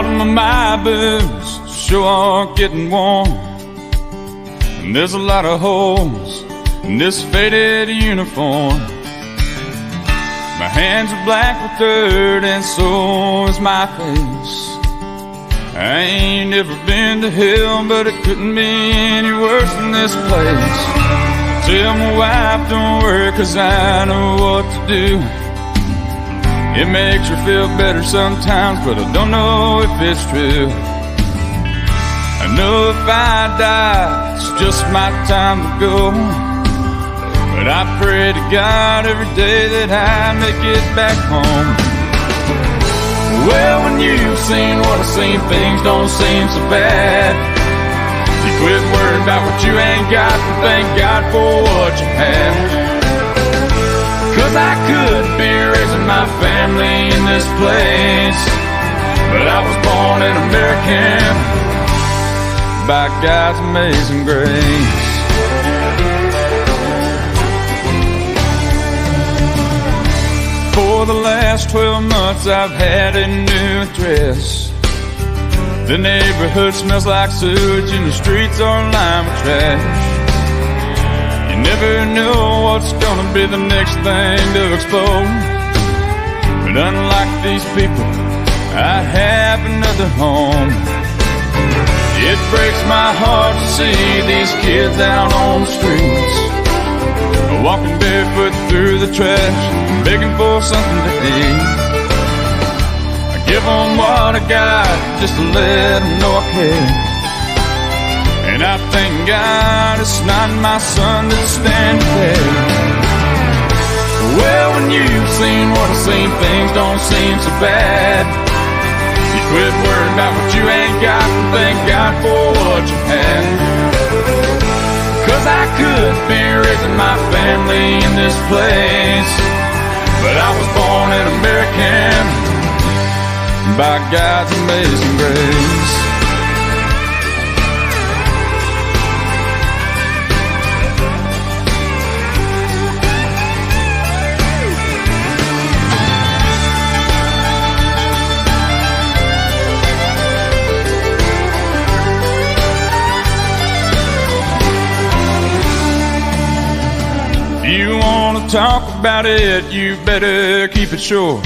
Bottom of my boots sure aren't getting warm, and there's a lot of holes in this faded uniform. My hands are black with dirt and so is my face. I ain't ever been to hell, but it couldn't be any worse than this place. Tell my wife don't worry, 'cause I know what to do. It makes her feel better sometimes, but I don't know if it's true. I know if I die, it's just my time to go. But I pray to God every day that I make it back home. Well, when you've seen what I've seen, things don't seem so bad. You quit worrying about what you ain't got and thank God for what you have. 'Cause I could be raising my family in this place, but I was born an American by God's amazing grace. For the last 12 months I've had a new address. The neighborhood smells like sewage and the streets are lined with trash. You never know what's gonna be the next thing to explode. But unlike these people, I have another home. It breaks my heart to see these kids out on the streets, walking barefoot through the trash, begging for something to eat. I give them what I got just to let them know I care. And I thank God it's not my son that's standing there. Well, when you've seen what I've seen, things don't seem so bad. You quit worrying about what you ain't got and thank God for what you have. 'Cause I could be raising my family in this place, but I was born an American by God's amazing grace. If you want to talk about it, you better keep it short.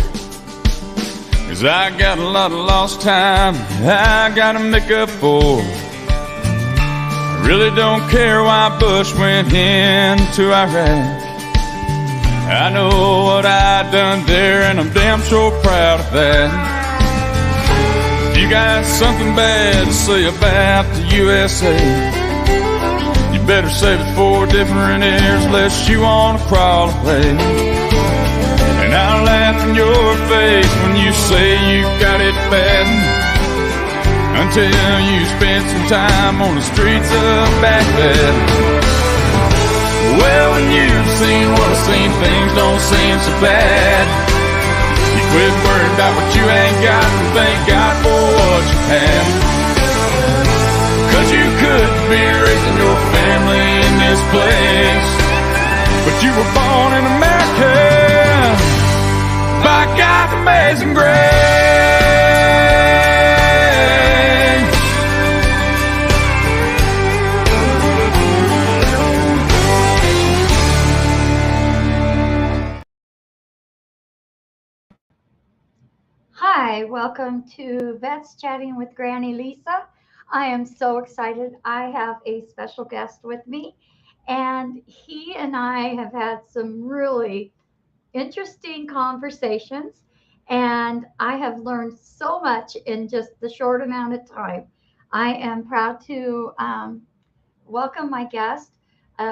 'Cause I got a lot of lost time I gotta make up for. I really don't care why Bush went into Iraq. I know what I done there and I'm damn sure proud of that. If you got something bad to say about the USA, you better save it for different ears unless you want to crawl away. And I'll laugh in your face when you say you got it bad, until you spend some time on the streets of Baghdad. Well, when you've seen what I've seen, things don't seem so bad. You quit worrying about what you ain't got and thank God for what you have. 'Cause you could be raising your family in this place, but you were born in America by God's amazing grace. Hi, welcome to Vets Chatting with Granny Lisa. I am so excited. I have a special guest with me, and he and I have had some really interesting conversations, and I have learned so much in just the short amount of time. I am proud to welcome my guest,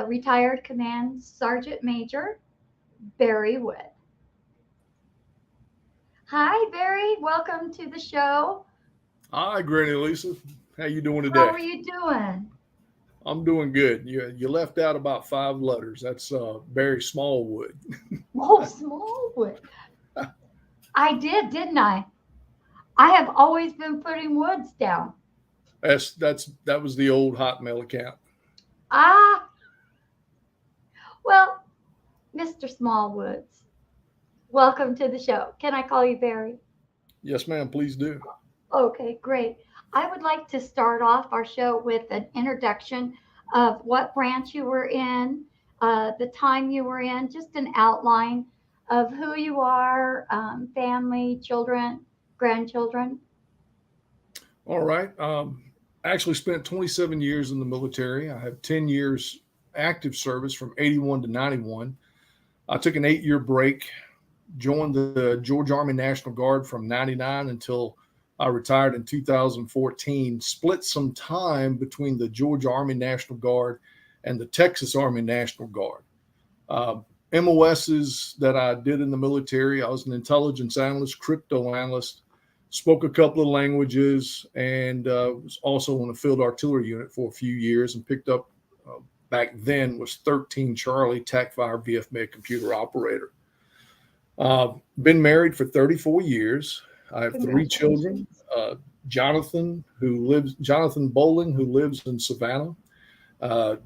retired Command Sergeant Major Barry Wood. Hi, Barry. Welcome to the show. Hi, Granny Lisa. How you doing today? How are you doing? I'm doing good. You left out about 5 letters. That's Barry Smallwood. Oh, Smallwood. I did, didn't I? I have always been putting Woods down. That was the old Hotmail account. Ah, well, Mr. Smallwoods, welcome to the show. Can I call you Barry? Yes, ma'am. Please do. Okay, great. I would like to start off our show with an introduction of what branch you were in, the time you were in, just an outline of who you are, family, children, grandchildren. All right. I actually spent 27 years in the military. I have 10 years active service from 81 to 91. I took an 8-year break, joined the Georgia Army National Guard from 99 until I retired in 2014, split some time between the Georgia Army National Guard and the Texas Army National Guard. Uh, MOSs that I did in the military, I was an intelligence analyst, crypto analyst, spoke a couple of languages, and was also on a field artillery unit for a few years and picked up, back then, was 13 Charlie TAC-5 VFMED computer operator. Been married for 34 years. I have 3 children. Jonathan Bowling, who lives in Savannah.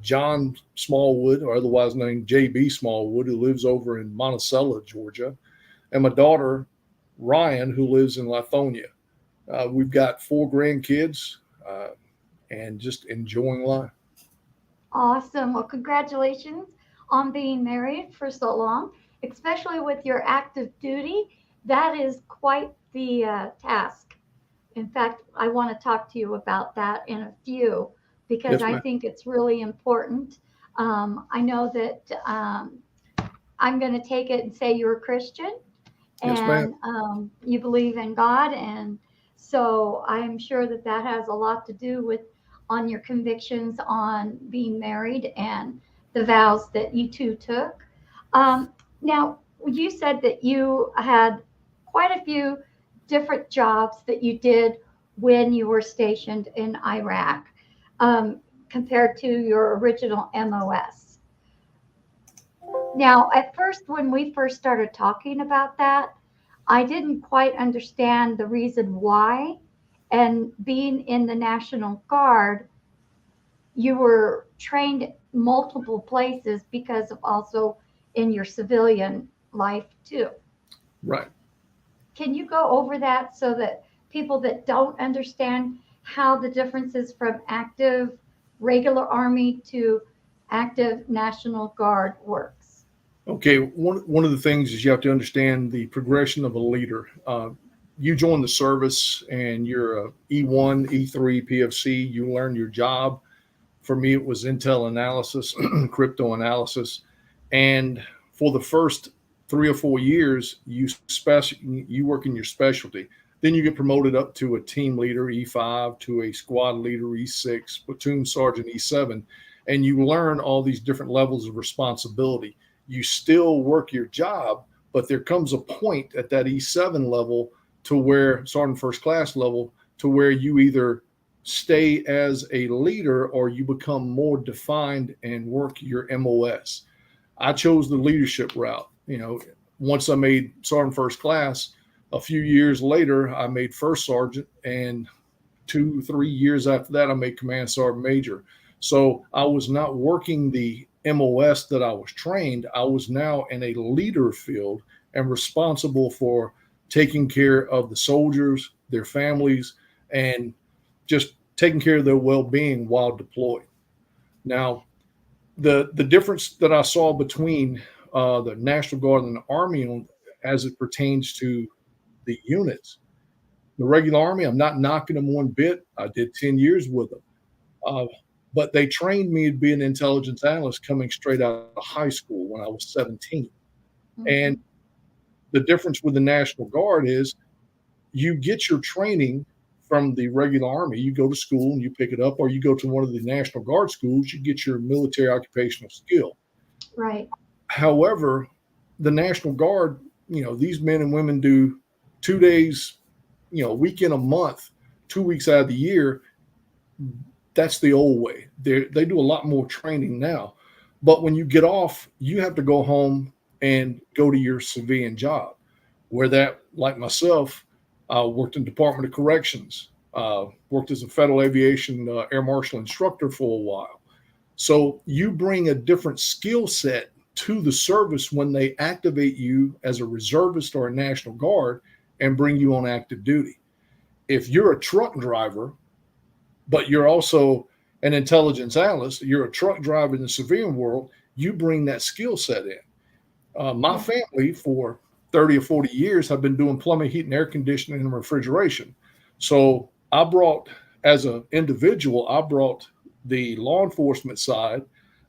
John Smallwood, or otherwise named JB Smallwood, who lives over in Monticello, Georgia. And my daughter, Ryan, who lives in Lithonia. We've got 4 grandkids and just enjoying life. Awesome. Well, congratulations on being married for so long, especially with your active duty. That is quite the task. In fact, I want to talk to you about that in a few because Yes, I ma'am. think it's really important. I know that I'm going to take it and say you're a Christian Yes, ma'am. and you believe in God. And so I'm sure that that has a lot to do with on your convictions on being married and the vows that you two took. Now, you said that you had quite a few different jobs that you did when you were stationed in Iraq compared to your original MOS. Now, at first, when we first started talking about that, I didn't quite understand the reason why. And being in the National Guard, you were trained multiple places because of also in your civilian life too. Right. Can you go over that so that people that don't understand how the differences from active regular Army to active National Guard works? Okay. One of the things is you have to understand the progression of a leader. You join the service and you're a E1, E3, PFC. You learn your job. For me, it was intel analysis, crypto analysis. And for the first 3 or 4 years, you work in your specialty. Then you get promoted up to a team leader, E5, to a squad leader, E6, platoon sergeant, E7, and you learn all these different levels of responsibility. You still work your job, but there comes a point at that E7 level to where, sergeant first class level, to where you either stay as a leader or you become more defined and work your MOS. I chose the leadership route. Once I made sergeant first class, a few years later, I made first sergeant, and 2-3 years after that, I made command sergeant major. So I was not working the MOS that I was trained. I was now in a leader field and responsible for taking care of the soldiers, their families, and just taking care of their well-being while deployed. Now, the difference that I saw between the National Guard and the Army as it pertains to the units, the regular Army, I'm not knocking them one bit. I did 10 years with them. But they trained me to be an intelligence analyst coming straight out of high school when I was 17. Mhm. And the difference with the National Guard is you get your training from the regular Army. You go to school and you pick it up, or you go to one of the National Guard schools, you get your military occupational skill. Right. However, the National Guard, these men and women do 2 days, a week in a month, 2 weeks out of the year. That's the old way. They do a lot more training now. But when you get off, you have to go home and go to your civilian job. Where that, like myself, worked in Department of Corrections, worked as a Federal Aviation Air Marshal instructor for a while. So you bring a different skill set to the service when they activate you as a reservist or a National Guard and bring you on active duty. if you're a truck driver, but you're also an intelligence analyst, you're a truck driver in the civilian world, you bring that skill set in. My family for 30 or 40 years have been doing plumbing, heat, and air conditioning and refrigeration. So I brought, as an individual, I brought the law enforcement side,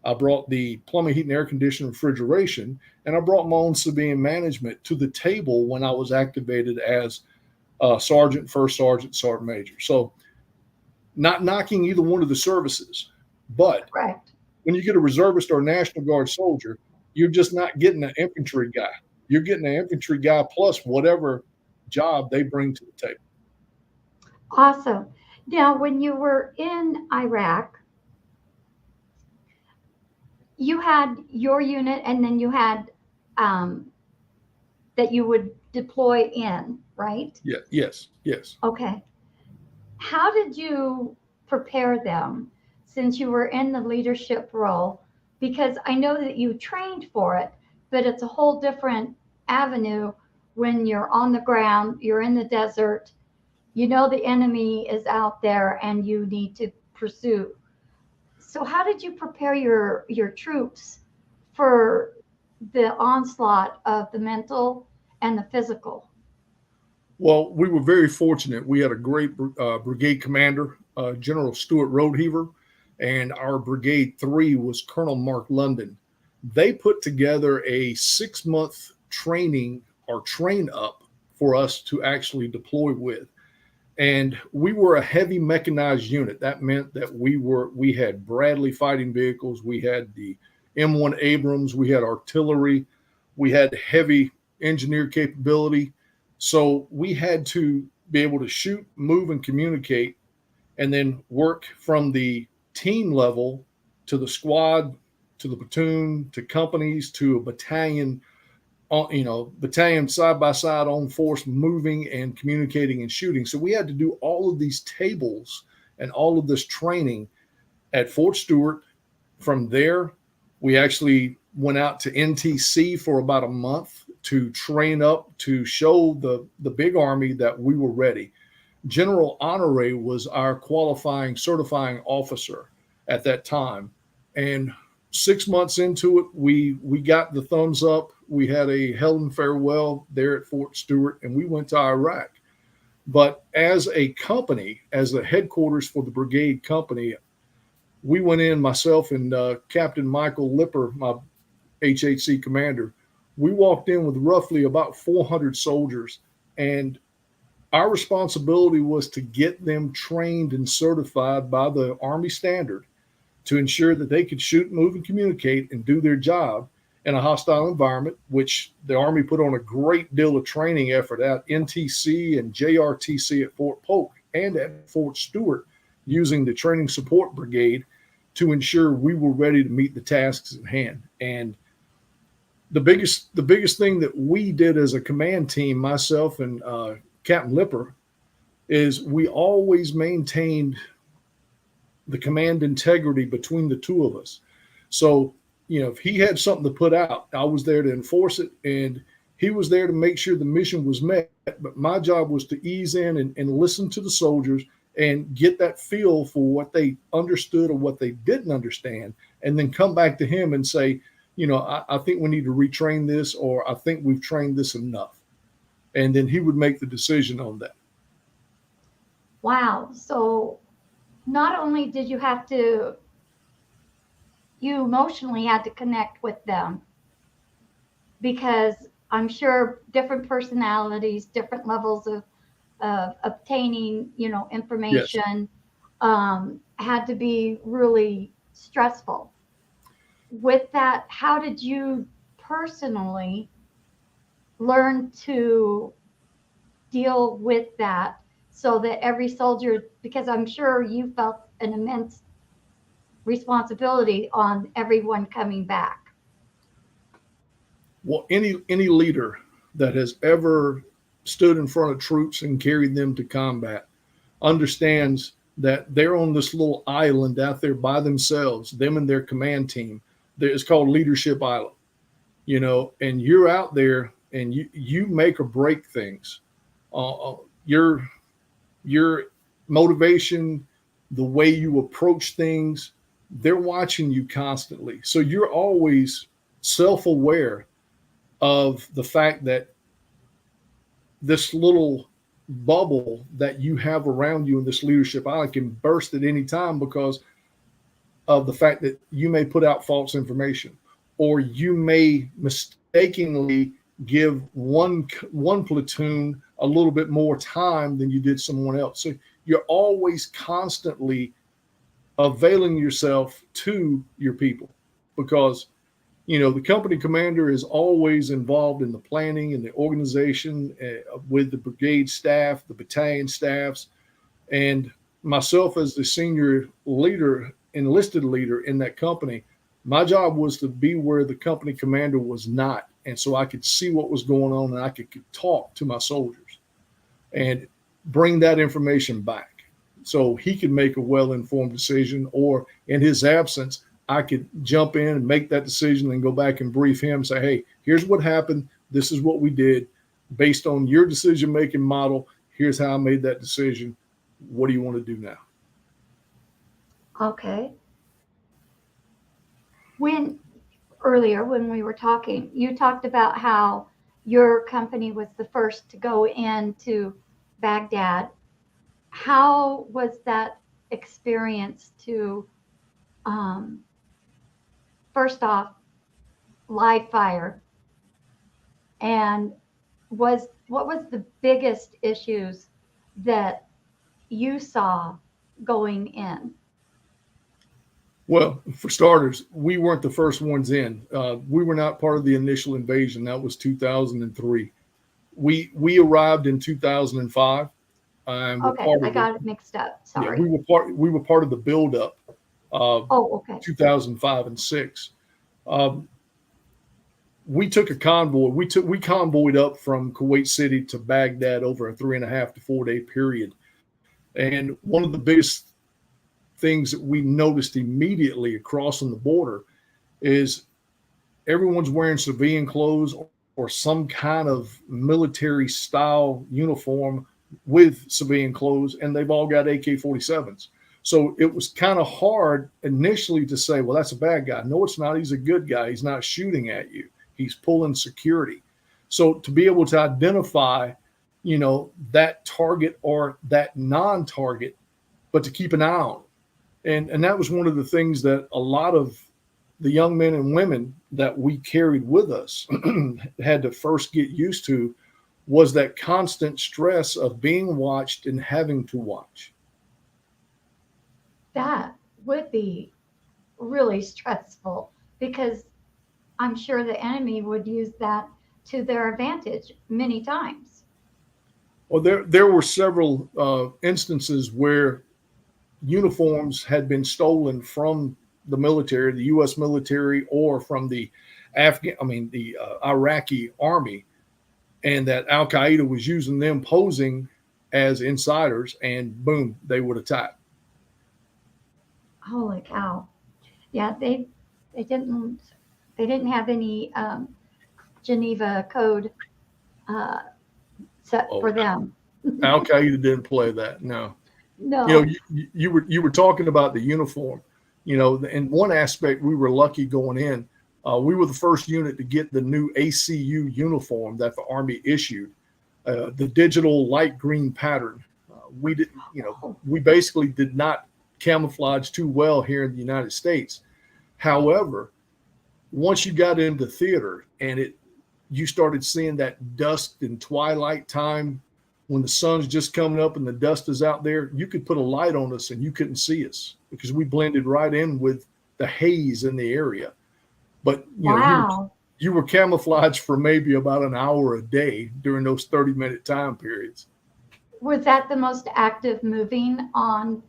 I brought the plumbing, heat, and air conditioning, refrigeration, and I brought my own civilian management to the table when I was activated as sergeant, first sergeant, sergeant major. So not knocking either one of the services, but Correct. when you get a reservist or a National Guard soldier, you're just not getting an infantry guy. You're getting an infantry guy plus whatever job they bring to the table. Awesome. Now, when you were in Iraq, you had your unit, and then you had that you would deploy in, right? Yeah. Yes. Yes. Okay. How did you prepare them since you were in the leadership role? Because I know that you trained for it, but it's a whole different avenue when you're on the ground, you're in the desert, you know the enemy is out there and you need to pursue. So how did you prepare your troops for the onslaught of the mental and the physical? Well, we were very fortunate. We had a great brigade commander, General Stuart Roadheaver, and our Brigade 3 was Colonel Mark London. They put together a 6-month training or train up for us to actually deploy with. And we were a heavy mechanized unit. That meant that we had Bradley fighting vehicles, we had the M1 Abrams, we had artillery, we had heavy engineer capability. So we had to be able to shoot, move, and communicate, and then work from the team level to the squad, to the platoon, to companies, to a battalion, battalion side by side on force, moving and communicating and shooting. So we had to do all of these tables and all of this training at Fort Stewart. From there, we actually went out to NTC for about a month to train up, to show the big army that we were ready. General Honore was our qualifying, certifying officer at that time. And 6 months into it, we got the thumbs up. We had a hell and farewell there at Fort Stewart, and we went to Iraq. But as a company, as the headquarters for the brigade company, we went in, myself and Captain Michael Lipper, my HHC commander, we walked in with roughly about 400 soldiers, and our responsibility was to get them trained and certified by the Army standard to ensure that they could shoot, move, and communicate and do their job in a hostile environment, which the Army put on a great deal of training effort at NTC and JRTC at Fort Polk and at Fort Stewart, using the Training Support Brigade to ensure we were ready to meet the tasks at hand. And the biggest thing that we did as a command team, myself and Captain Lipper, is we always maintained the command integrity between the two of us. So, if he had something to put out, I was there to enforce it, and he was there to make sure the mission was met. But my job was to ease in and listen to the soldiers and get that feel for what they understood or what they didn't understand, and then come back to him and say, I think we need to retrain this, or I think we've trained this enough. And then he would make the decision on that. Wow. So not only did you emotionally had to connect with them, because I'm sure different personalities, different levels of obtaining, information, had to be really stressful. With that, how did you personally learn to deal with that so that every soldier, because I'm sure you felt an immense responsibility on everyone coming back? Well, any leader that has ever stood in front of troops and carried them to combat understands that they're on this little island out there by themselves, them and their command team. It's called Leadership Island, and you're out there and you make or break things. your motivation, the way you approach things, they're watching you constantly. So you're always self-aware of the fact that this little bubble that you have around you in this leadership island can burst at any time because of the fact that you may put out false information, or you may mistakenly give one platoon a little bit more time than you did someone else. So you're always constantly availing yourself to your people, because the company commander is always involved in the planning and the organization with the brigade staff, the battalion staffs, and myself as the senior leader, enlisted leader in that company. My job was to be where the company commander was not. And so I could see what was going on, and I could talk to my soldiers and bring that information back so he could make a well-informed decision, or in his absence, I could jump in and make that decision and go back and brief him and say, hey, here's what happened. This is what we did. Based on your decision-making model, here's how I made that decision. What do you want to do now? Okay. Earlier when we were talking, you talked about how your company was the first to go into Baghdad. How was that experience to, first off, live fire? And what was the biggest issues that you saw going in? Well, for starters, we weren't the first ones in. We were not part of the initial invasion. That was 2003. We arrived in 2005. Okay, I got it mixed up. Sorry. Yeah, we were part of the buildup. Okay. 2005 and 6. We took a convoy. We convoyed up from Kuwait City to Baghdad over a 3.5 to 4 day period. And one of the biggest things that we noticed immediately crossing the border is everyone's wearing civilian clothes or some kind of military style uniform with civilian clothes, and they've all got AK-47s. So it was kind of hard initially to say, well, that's a bad guy. No, it's not. He's a good guy. He's not shooting at you. He's pulling security. So to be able to identify, that target or that non-target, but to keep an eye on. And that was one of the things that a lot of the young men and women that we carried with us had to first get used to, was that constant stress of being watched and having to watch. That would be really stressful, because I'm sure the enemy would use that to their advantage many times. Well, there were several instances where uniforms had been stolen from the military, the U.S. military, or from the Iraqi army, and that Al Qaeda was using them posing as insiders, and boom, they would attack. Holy cow! Yeah, they didn't have any Geneva Code set for them. Al Qaeda didn't play that. No. No. You were talking about the uniform. In one aspect, we were lucky going in. We were the first unit to get the new ACU uniform that the Army issued, the digital light green pattern. We didn't, we basically did not camouflage too well here in the United States. However, once you got into theater and you started seeing that dusk and twilight time, when the sun's just coming up and the dust is out there, you could put a light on us and you couldn't see us because we blended right in with the haze in the area. But you were camouflaged for maybe about an hour a day during those 30-minute time periods. Was that the most active moving on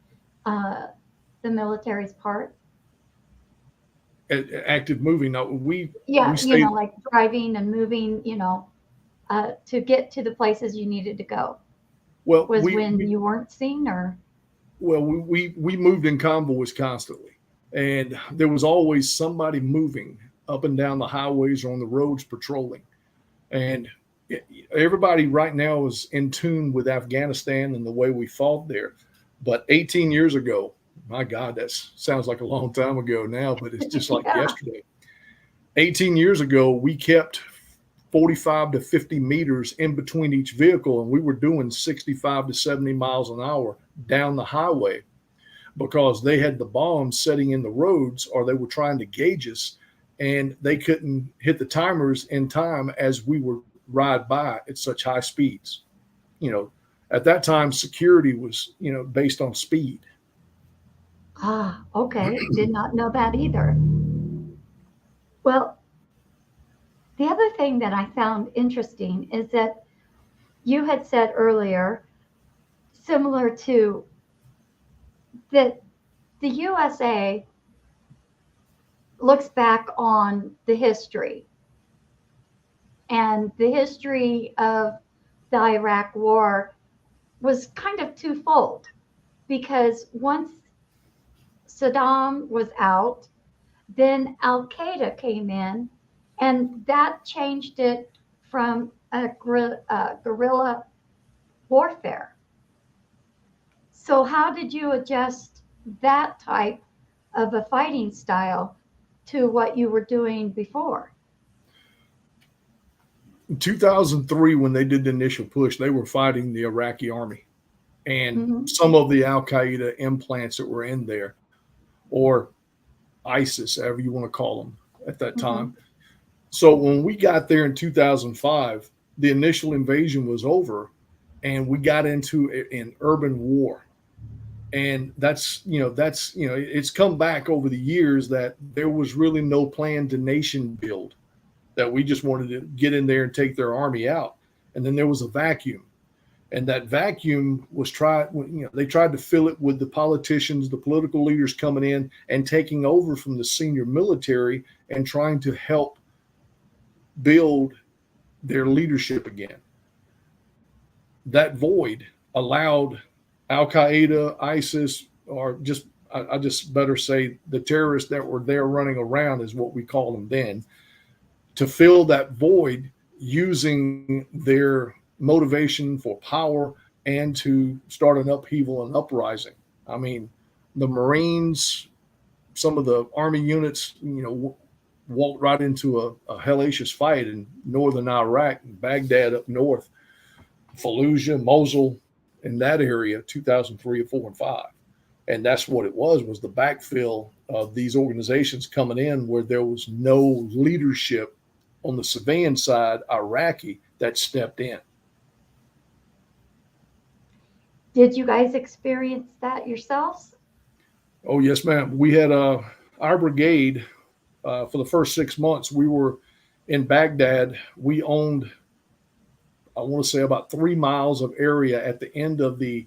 the military's part? Active moving? No, we stayed, like driving and moving, to get to the places you needed to go. Well, when you weren't seen, or? Well, we moved in convoys constantly, and there was always somebody moving up and down the highways or on the roads patrolling. And everybody right now is in tune with Afghanistan and the way we fought there. But 18 years ago, my God, that sounds like a long time ago now, but it's just like Yeah. yesterday. 18 years ago, we kept 45 to 50 meters in between each vehicle, and we were doing 65 to 70 miles an hour down the highway because they had the bombs setting in the roads, or they were trying to gauge us, and they couldn't hit the timers in time as we were ride by at such high speeds. You know, at that time, security was, based on speed. Ah, okay. Did not know that either. Well, the other thing that I found interesting is that you had said earlier, similar to that the USA looks back on the history, and the history of the Iraq War was kind of twofold, because once Saddam was out, then Al Qaeda came in, and that changed it from a guerrilla warfare. So, how did you adjust that type of a fighting style to what you were doing before? In 2003, when they did the initial push, they were fighting the Iraqi army and Hmm. some of the Al Qaeda implants that were in there, or ISIS, however you want to call them at that Hmm. time. So when we got there in 2005, the initial invasion was over, and we got into an urban war. And it's come back over the years that there was really no plan to nation build, that we just wanted to get in there and take their army out. And then there was a vacuum. And that vacuum was they tried to fill it with the politicians, the political leaders coming in and taking over from the senior military and trying to help build their leadership again. That void allowed Al Qaeda, ISIS, or I just better say the terrorists that were there running around, is what we call them then, to fill that void using their motivation for power and to start an upheaval and uprising. I mean, the Marines, some of the army units, walked right into a hellacious fight in northern Iraq, Baghdad up north, Fallujah, Mosul, in that area, 2003, 4, and 5. And that's what it was the backfill of these organizations coming in where there was no leadership on the civilian side, Iraqi, that stepped in. Did you guys experience that yourselves? Oh, yes, ma'am. We had our brigade for the first 6 months. We were in Baghdad. We owned, I want to say, about 3 miles of area at the end of the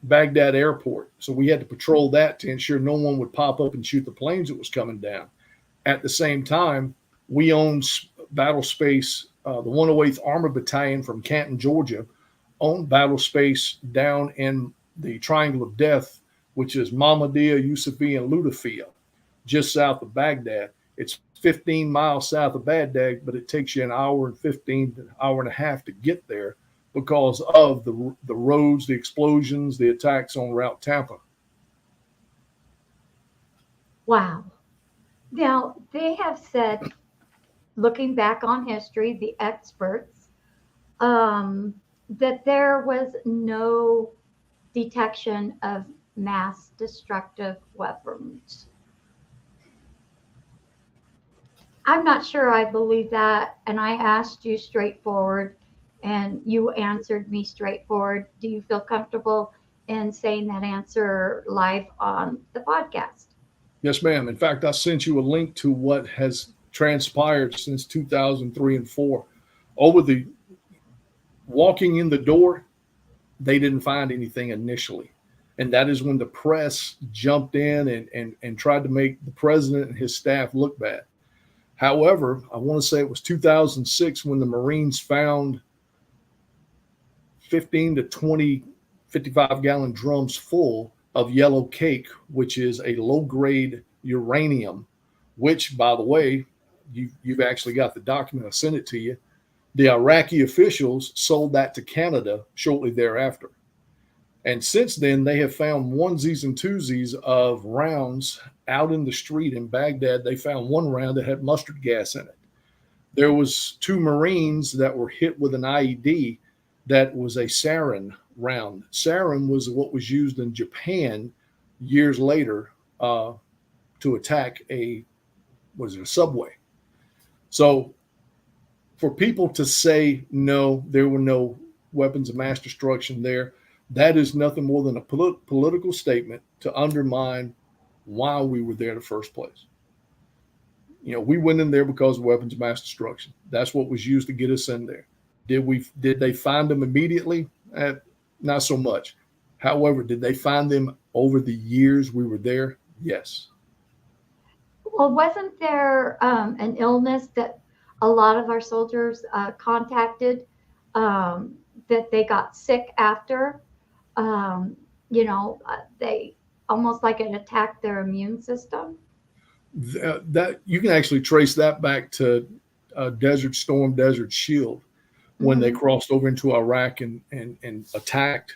Baghdad airport. So we had to patrol that to ensure no one would pop up and shoot the planes that was coming down. At the same time, we owned battle space. The 108th Armored Battalion from Canton, Georgia, owned battle space down in the Triangle of Death, which is Mahmudiyah, Yusufiyah, and Lutafiyah, just south of Baghdad. It's 15 miles south of Baghdad, but it takes you an hour and 15, an hour and a half to get there because of the roads, the explosions, the attacks on Route Tampa. Wow. Now, they have said, looking back on history, the experts, that there was no detection of mass destructive weapons. I'm not sure I believe that, and I asked you straightforward, and you answered me straightforward. Do you feel comfortable in saying that answer live on the podcast? Yes, ma'am. In fact, I sent you a link to what has transpired since 2003 and 4. Over the walking in the door, they didn't find anything initially. And that is when the press jumped in and tried to make the president and his staff look bad. However, I want to say it was 2006 when the Marines found 15 to 20 55-gallon drums full of yellow cake, which is a low-grade uranium, which, by the way, you've actually got the document. I sent it to you. The Iraqi officials sold that to Canada shortly thereafter. And since then, they have found onesies and twosies of rounds out in the street in Baghdad. They found one round that had mustard gas in it. There was 2 Marines that were hit with an IED that was a sarin round. Sarin was what was used in Japan years later to attack a subway. So for people to say, no, there were no weapons of mass destruction there, that is nothing more than a political statement to undermine why we were there in the first place. We went in there because of weapons of mass destruction. That's what was used to get us in there. Did they find them immediately? Not so much. However, did they find them over the years we were there? Yes. Well, wasn't there an illness that a lot of our soldiers contacted that they got sick after? They almost like it attacked their immune system. That you can actually trace that back to Desert Storm, Desert Shield, when they crossed over into Iraq and attacked.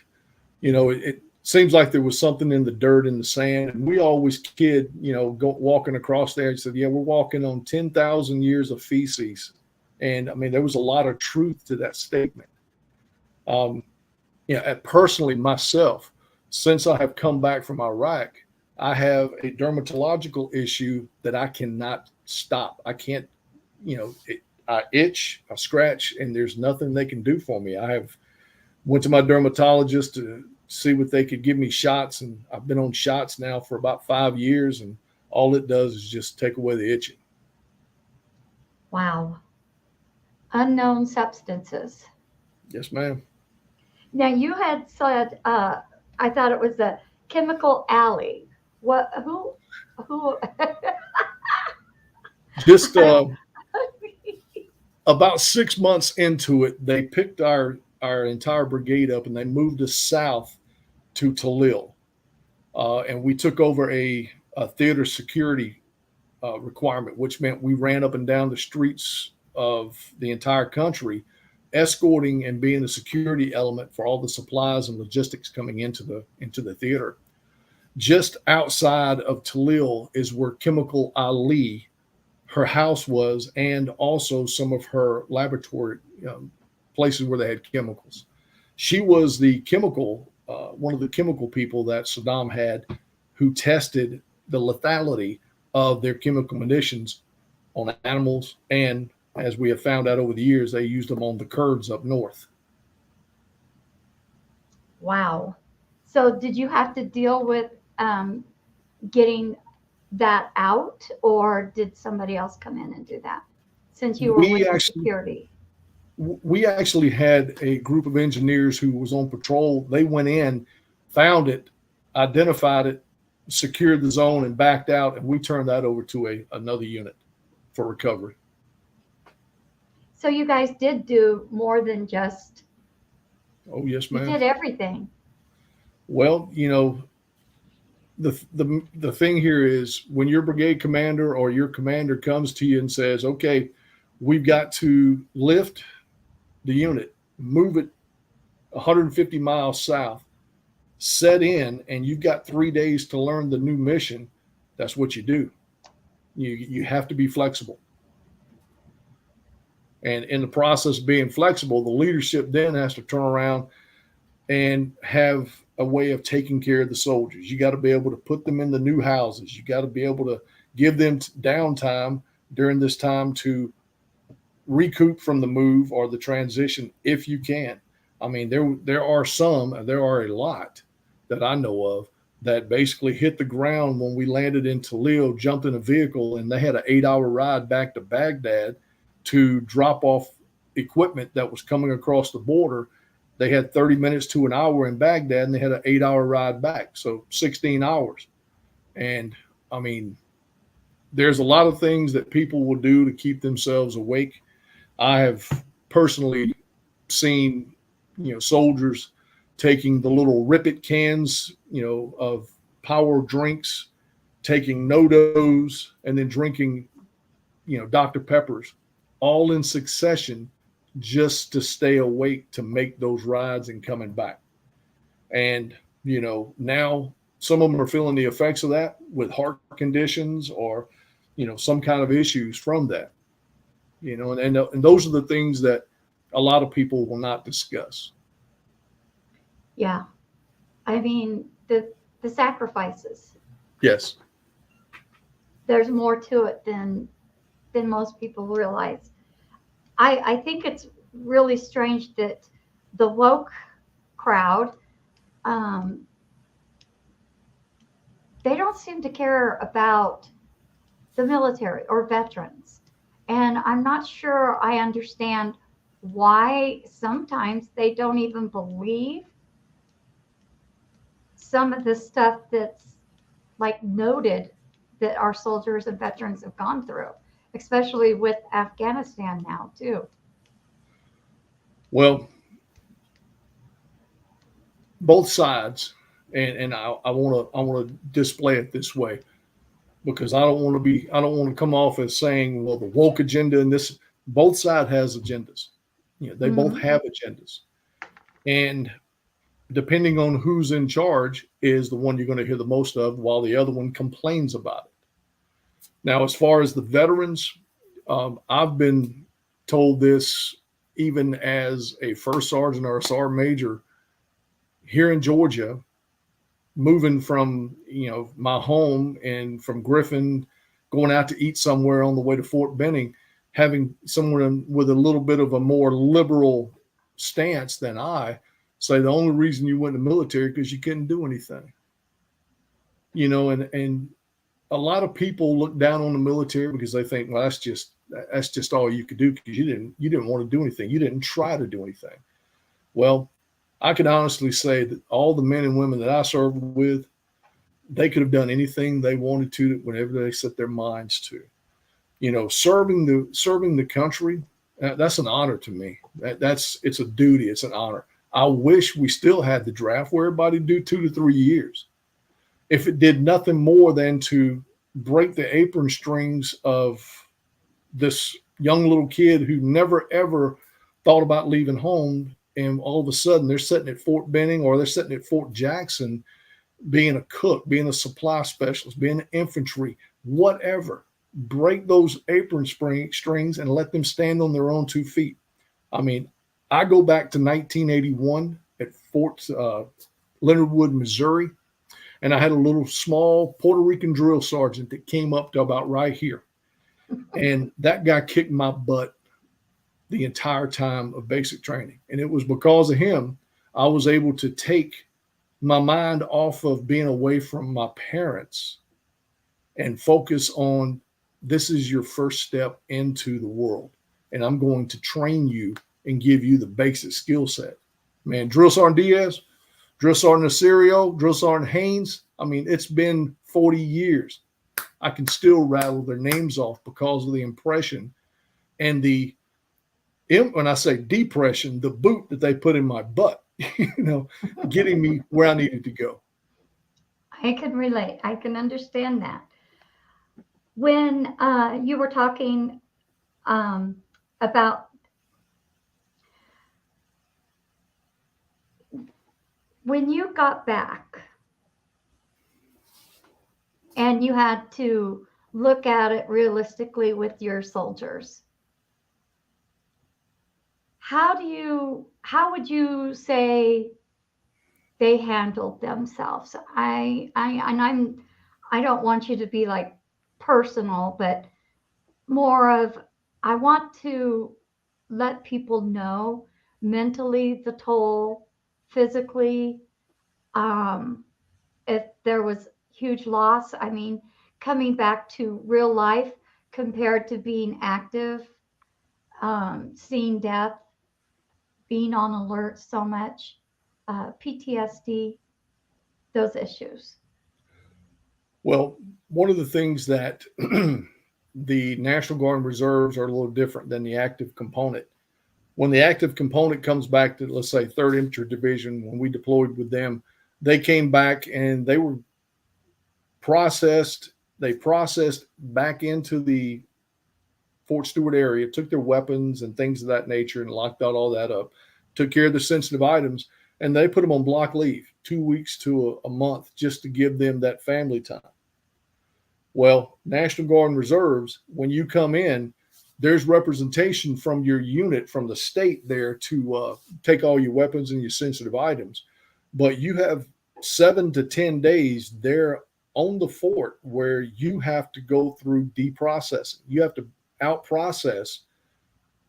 It seems like there was something in the dirt, in the sand, and we always kid, walking across there and said, yeah, we're walking on 10,000 years of feces. And I mean, there was a lot of truth to that statement. Personally myself, since I have come back from Iraq, I have a dermatological issue that I cannot stop. I can't, I itch, I scratch, and there's nothing they can do for me. I went to my dermatologist to see what they could give me shots, and I've been on shots now for about 5 years, and all it does is just take away the itching. Wow. Unknown substances. Yes, ma'am. Now you had said, I thought it was a chemical alley. What? Who? Just about 6 months into it, they picked our entire brigade up and they moved us south to Talil, and we took over a theater security requirement, which meant we ran up and down the streets of the entire country, escorting and being the security element for all the supplies and logistics coming into the theater. Just outside of Talil is where Chemical Ali, her house was, and also some of her laboratory places where they had chemicals. She was the one of the chemical people that Saddam had, who tested the lethality of their chemical munitions on animals, and as we have found out over the years, they used them on the Kurds up north. Wow. So did you have to deal with getting that out, or did somebody else come in and do that since you were with security? We actually had a group of engineers who was on patrol. They went in, found it, identified it, secured the zone, and backed out, and we turned that over to another unit for recovery. So you guys did do more than just. Oh, yes, ma'am. You did everything. Well, the thing here is when your brigade commander or your commander comes to you and says, okay, we've got to lift the unit, move it 150 miles south, set in, and you've got 3 days to learn the new mission, that's what you do. You have to be flexible. And in the process of being flexible, the leadership then has to turn around and have a way of taking care of the soldiers. You got to be able to put them in the new houses. You got to be able to give them downtime during this time to recoup from the move or the transition if you can. I mean, there are a lot that I know of that basically hit the ground when we landed in Talil, jumped in a vehicle, and they had an 8-hour ride back to Baghdad to drop off equipment that was coming across the border. They had 30 minutes to an hour in Baghdad, and they had an 8-hour ride back, so 16 hours. And I mean, there's a lot of things that people will do to keep themselves awake. I have personally seen, soldiers taking the little Rip-It cans, of power drinks, taking NoDoz, and then drinking, Dr. Peppers, all in succession just to stay awake to make those rides and coming back. And, now some of them are feeling the effects of that with heart conditions or, some kind of issues from that, and those are the things that a lot of people will not discuss. Yeah. I mean, the sacrifices. Yes. There's more to it than most people realize. I think it's really strange that the woke crowd, um, they don't seem to care about the military or veterans. And I'm not sure I understand why sometimes they don't even believe some of the stuff that's like noted that our soldiers and veterans have gone through, especially with Afghanistan now too. Well, both sides, and I want to display it this way because I don't want to come off as saying, well, the woke agenda and this. Both side has agendas. They both Mhm. have agendas, and depending on who's in charge is the one you're going to hear the most of, while the other one complains about it. Now, as far as the veterans, I've been told this even as a first sergeant or a sergeant major here in Georgia, moving from my home and from Griffin, going out to eat somewhere on the way to Fort Benning, having someone with a little bit of a more liberal stance than I say the only reason you went in the military because you couldn't do anything. And a lot of people look down on the military because they think, well, that's just all you could do because you didn't want to do anything. You didn't try to do anything. Well, I can honestly say that all the men and women that I served with, they could have done anything they wanted to whenever they set their minds to. Serving the country, that's an honor to me. It's a duty. It's an honor. I wish we still had the draft where everybody do 2 to 3 years. If it did nothing more than to break the apron strings of this young little kid who never ever thought about leaving home, and all of a sudden they're sitting at Fort Benning or they're sitting at Fort Jackson, being a cook, being a supply specialist, being an infantry, whatever. Break those apron strings and let them stand on their own 2 feet. I mean, I go back to 1981 at Fort Leonard Wood, Missouri, and I had a little small Puerto Rican drill sergeant that came up to about right here. And that guy kicked my butt the entire time of basic training. And it was because of him I was able to take my mind off of being away from my parents and focus on, this is your first step into the world. And I'm going to train you and give you the basic skill set. Man, Drill Sergeant Diaz, Drill Sergeant Asirio, Drill Sergeant Haynes. I mean, it's been 40 years. I can still rattle their names off because of the impression and when I say depression, the boot that they put in my butt, getting me where I needed to go. I can relate. I can understand that. When you were talking about when you got back and you had to look at it realistically with your soldiers, how would you say they handled themselves? I don't want you to be like personal, but more of, I want to let people know mentally the toll, physically, if there was huge loss. I mean, coming back to real life compared to being active, seeing death, being on alert so much, PTSD, those issues. Well, one of the things that the National Guard and Reserves are a little different than the active component. When the active component comes back to, let's say, 3rd Infantry Division, when we deployed with them, they came back and they were processed. They processed back into the Fort Stewart area, took their weapons and things of that nature and locked out all that up, took care of the sensitive items, and they put them on block leave, 2 weeks to a month, just to give them that family time. Well, National Guard and Reserves, when you come in, there's representation from your unit, from the state there to take all your weapons and your sensitive items. But you have 7 to 10 days there on the fort where you have to go through deprocessing. You have to out process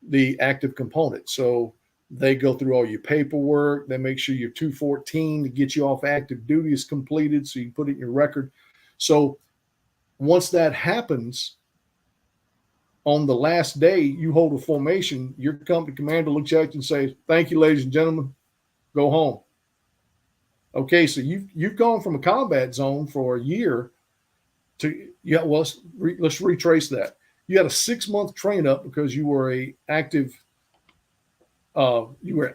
the active component. So they go through all your paperwork. They make sure your 214 to get you off active duty is completed, so you can put it in your record. So once that happens, on the last day you hold a formation, your company commander looks at you and says, "Thank you, ladies and gentlemen, go home." Okay, so you've gone from a combat zone for a year to, yeah, well, let's retrace that. You had a 6-month train up because you were active. You were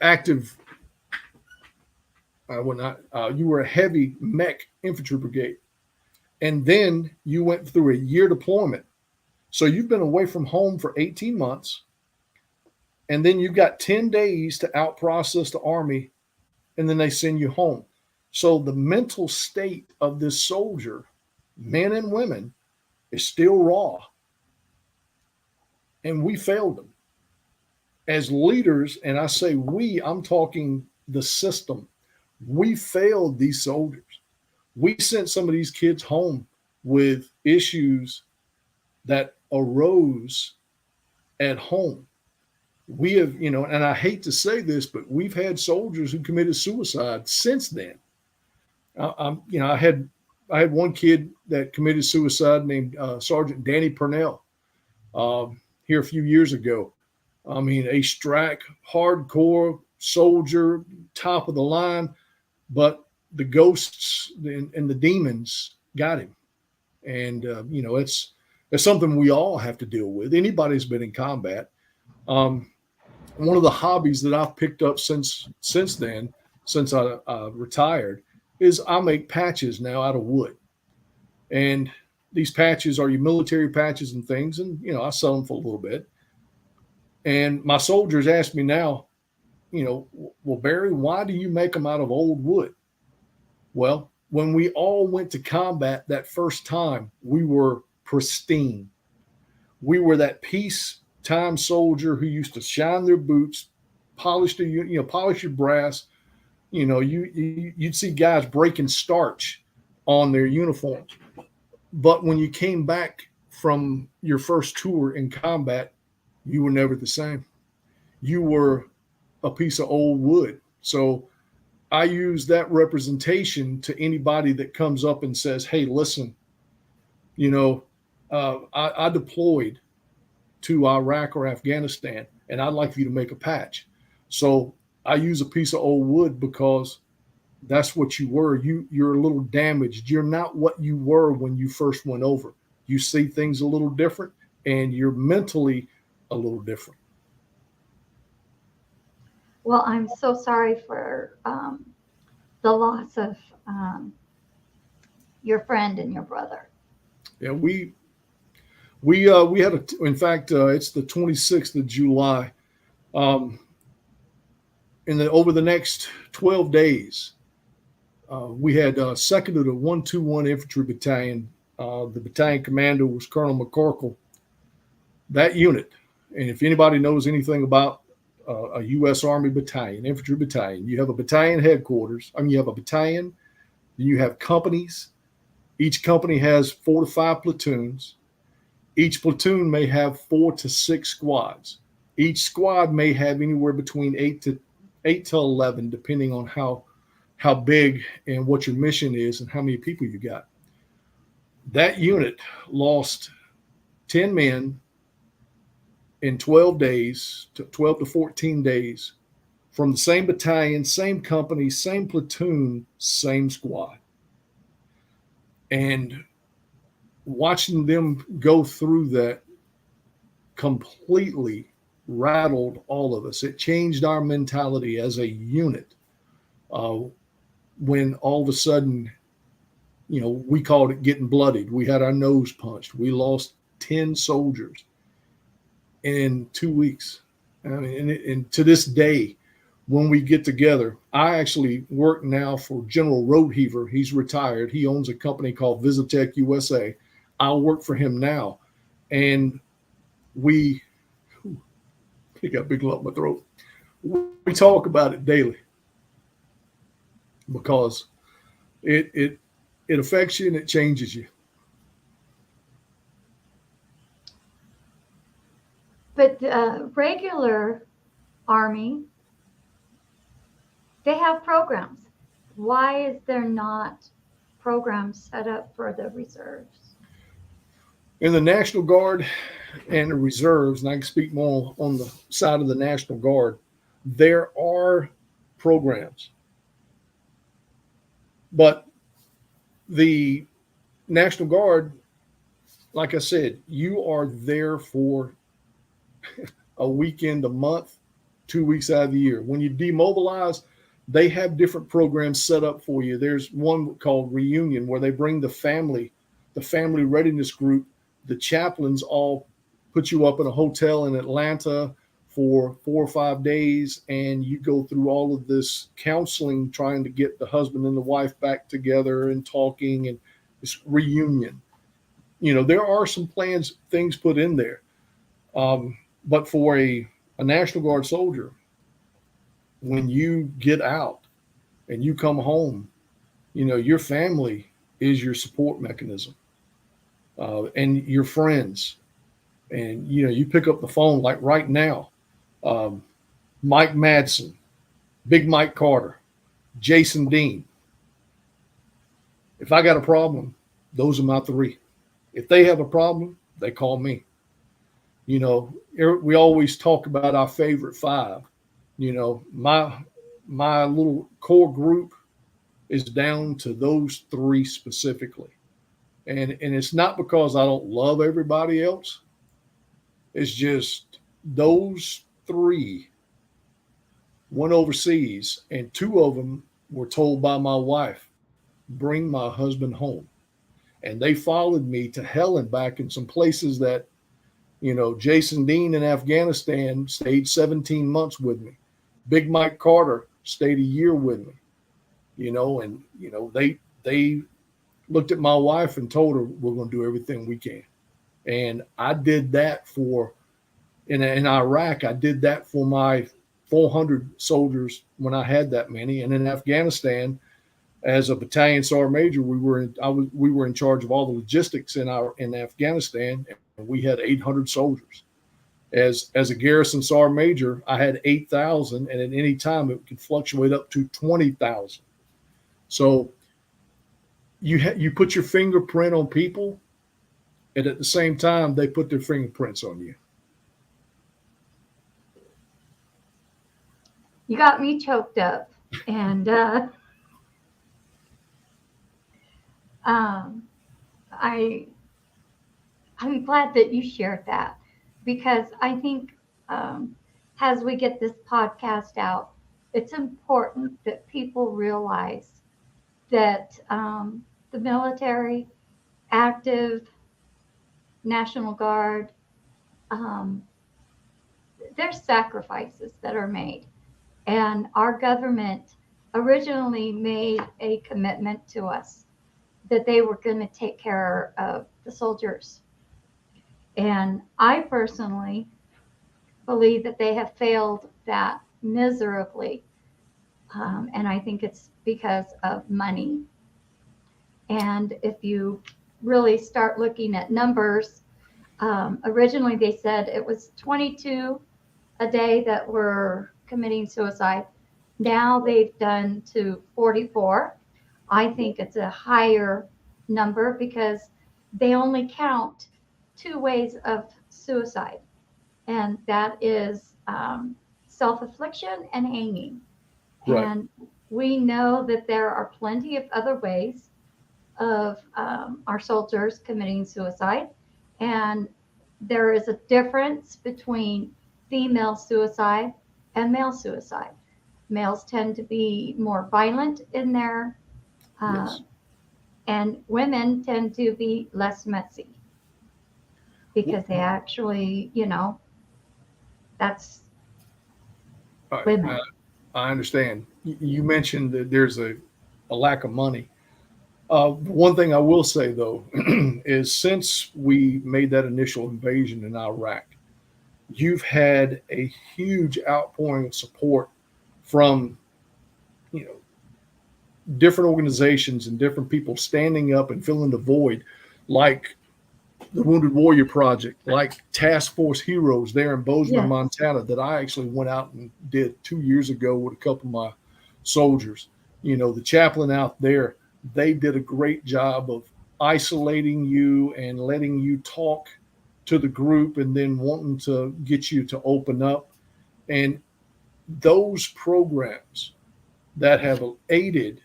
a heavy mech infantry brigade, and then you went through a year deployment. So you've been away from home for 18 months, and then you've got 10 days to out process the Army, and then they send you home. So the mental state of this soldier, men and women, is still raw. And we failed them. As leaders, and I say we, I'm talking the system, we failed these soldiers. We sent some of these kids home with issues that arose at home. We have, and I hate to say this, but we've had soldiers who committed suicide since then. I had one kid that committed suicide named Sergeant Danny Purnell here a few years ago. I mean, a STRAC, hardcore soldier, top of the line, but the ghosts and the demons got him. And, it's something we all have to deal with. Anybody who's been in combat. One of the hobbies that I've picked up since then, since I retired, is I make patches now out of wood. And these patches are your military patches and things. And, I sell them for a little bit. And my soldiers ask me now, well, Barry, why do you make them out of old wood? Well, when we all went to combat that first time, we were pristine. We were that peacetime soldier who used to shine their boots, polish your brass. You'd see guys breaking starch on their uniforms. But when you came back from your first tour in combat, you were never the same. You were a piece of old wood. So I use that representation to anybody that comes up and says, "Hey, listen, I deployed to Iraq or Afghanistan, and I'd like for you to make a patch." So I use a piece of old wood because that's what you were. You're a little damaged. You're not what you were when you first went over. You see things a little different, and you're mentally a little different. Well, I'm so sorry for the loss of your friend and your brother. Yeah, we had in fact, it's the 26th of July. Over the next 12 days, we had second of the 121 Infantry Battalion. The battalion commander was Colonel McCorkle. That unit, and if anybody knows anything about a U.S. Army battalion, infantry battalion, you have a battalion headquarters. You have a battalion, then you have companies. Each company has 4 to 5 platoons. Each platoon may have 4 to 6 squads. Each squad may have anywhere between 8 to 11, depending on how big and what your mission is and how many people you got. That unit lost 10 men in 12 days, 12 to 14 days, from the same battalion, same company, same platoon, same squad. And watching them go through that completely rattled all of us. It changed our mentality as a unit. When all of a sudden, we called it getting bloodied. We had our nose punched. We lost 10 soldiers. in 2 weeks. I mean, and to this day, when we get together, I actually work now for General Roadheaver. He's retired. He owns a company called Visitech USA. I work for him now, and we, he got a big lump in my throat. We talk about it daily because it affects you and it changes you. But regular Army, they have programs. Why is there not programs set up for the reserves? In the National Guard and the reserves, and I can speak more on the side of the National Guard, there are programs. But the National Guard, like I said, you are there for a weekend, a month, 2 weeks out of the year. When you demobilize, they have different programs set up for you. There's one called Reunion where they bring the family readiness group. The chaplains all put you up in a hotel in Atlanta for 4 or 5 days, and you go through all of this counseling, trying to get the husband and the wife back together and talking, and this reunion. There are some things put in there. But for a National Guard soldier, when you get out and you come home, your family is your support mechanism, and your friends. And, you pick up the phone like right now, Mike Madsen, Big Mike Carter, Jason Dean. If I got a problem, those are my three. If they have a problem, they call me. We always talk about our favorite five. My little core group is down to those three specifically. And it's not because I don't love everybody else. It's just those three went overseas, and two of them were told by my wife, bring my husband home. And they followed me to hell and back in some places that, Jason Dean in Afghanistan stayed 17 months with me. Big Mike Carter stayed a year with me, they looked at my wife and told her, we're going to do everything we can. And I did that in Iraq, I did that for my 400 soldiers when I had that many. And in Afghanistan, as a battalion sergeant major, we were in charge of all the logistics in Afghanistan, and we had 800 soldiers. As a garrison sergeant major, I had 8,000, and at any time it could fluctuate up to 20,000. So you put your fingerprint on people, and at the same time they put their fingerprints on you. You got me choked up, and I'm glad that you shared that, because I think as we get this podcast out, it's important that people realize that the military, active, National Guard, there's sacrifices that are made. And our government originally made a commitment to us that they were going to take care of the soldiers. And I personally believe that they have failed that miserably. And I think it's because of money. And if you really start looking at numbers, originally they said it was 22 a day that were committing suicide. Now they've done to 44. I think it's a higher number because they only count 2 ways of suicide, and that is self-affliction and hanging. Right. And we know that there are plenty of other ways of our soldiers committing suicide, and there is a difference between female suicide and male suicide. Males tend to be more violent in their, Yes. and women tend to be less messy because they actually, That's All right, women. I understand. You mentioned that there's a lack of money. One thing I will say though is since we made that initial invasion in Iraq, you've had a huge outpouring of support from you know different organizations and different people standing up and filling the void, like the Wounded Warrior Project, like Task Force Heroes there in Bozeman, Yes. Montana, that I actually went out and did 2 years ago with a couple of my soldiers. The chaplain out there, they did a great job of isolating you and letting you talk to the group and then wanting to get you to open up. And those programs that have aided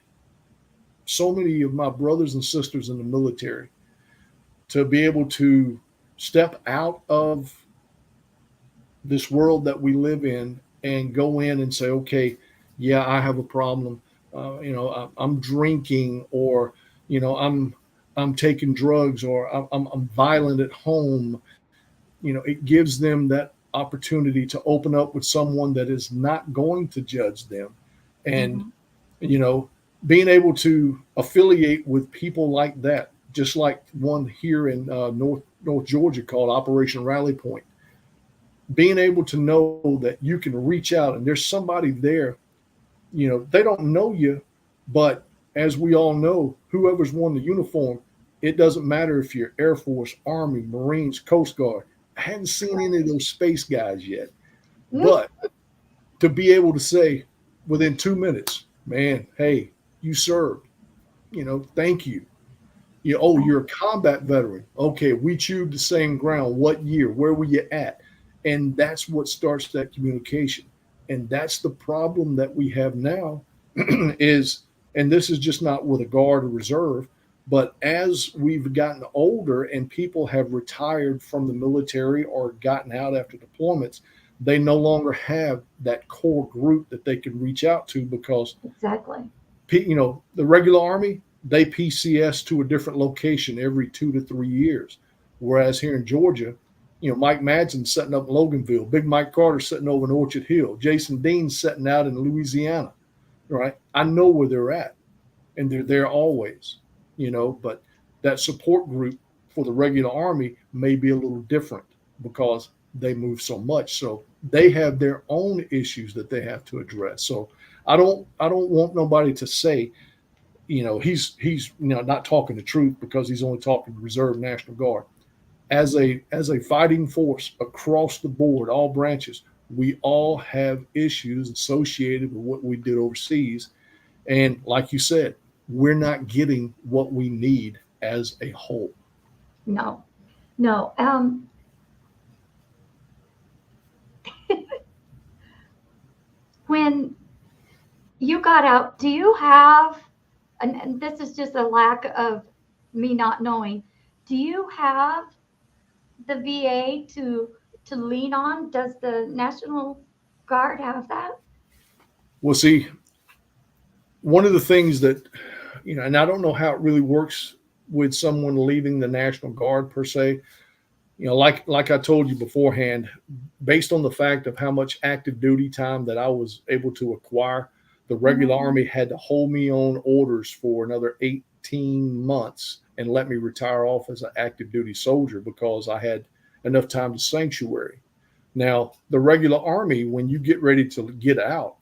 so many of my brothers and sisters in the military to be able to step out of this world that we live in and go in and say, okay, yeah, I have a problem. I'm drinking, or I'm taking drugs, or I'm violent at home. It gives them that opportunity to open up with someone that is not going to judge them, and Hmm. you know, being able to affiliate with people like that, just like one here in North Georgia called Operation Rally Point. Being able to know that you can reach out and there's somebody there, they don't know you, but as we all know, whoever's worn the uniform, it doesn't matter if you're Air Force, Army, Marines, Coast Guard. I hadn't seen any of those space guys yet, but to be able to say within 2 minutes, man, hey, you served, thank you. Oh, you're a combat veteran. Okay, we chewed the same ground. What year? Where were you at? And that's what starts that communication. And that's the problem that we have now is, and this is just not with a guard or reserve, but as we've gotten older and people have retired from the military or gotten out after deployments, they no longer have that core group that they can reach out to because Exactly. the regular army, they PCS to a different location every 2 to 3 years. Whereas here in Georgia, Mike Madsen setting up in Loganville, Big Mike Carter sitting over in Orchard Hill, Jason Dean setting out in Louisiana, right? I know where they're at, and they're there always, but that support group for the regular army may be a little different because they move so much. So they have their own issues that they have to address. So I don't want nobody to say, he's not talking the truth because he's only talking Reserve National Guard. As a fighting force across the board, all branches, we all have issues associated with what we did overseas. And like you said, we're not getting what we need as a whole. No, no. When you got out, do you have, and this is just a lack of me not knowing, do you have the VA to lean on? Does the National Guard have that? Well, see, one of the things that, and I don't know how it really works with someone leaving the National Guard per se. Like I told you beforehand, based on the fact of how much active duty time that I was able to acquire, the regular Hmm. Army had to hold me on orders for another 18 months and let me retire off as an active duty soldier because I had enough time to sanctuary. Now, the regular Army, when you get ready to get out,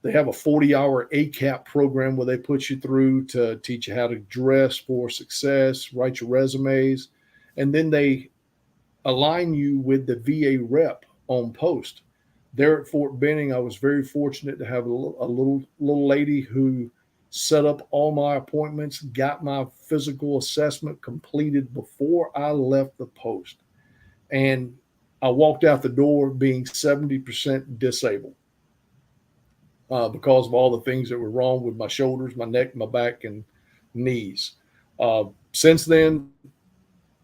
they have a 40-hour ACAP program where they put you through to teach you how to dress for success, write your resumes, and then they align you with the VA rep on post. There at Fort Benning, I was very fortunate to have a little lady who set up all my appointments, got my physical assessment completed before I left the post. And I walked out the door being 70% disabled because of all the things that were wrong with my shoulders, my neck, my back, and knees. Since then,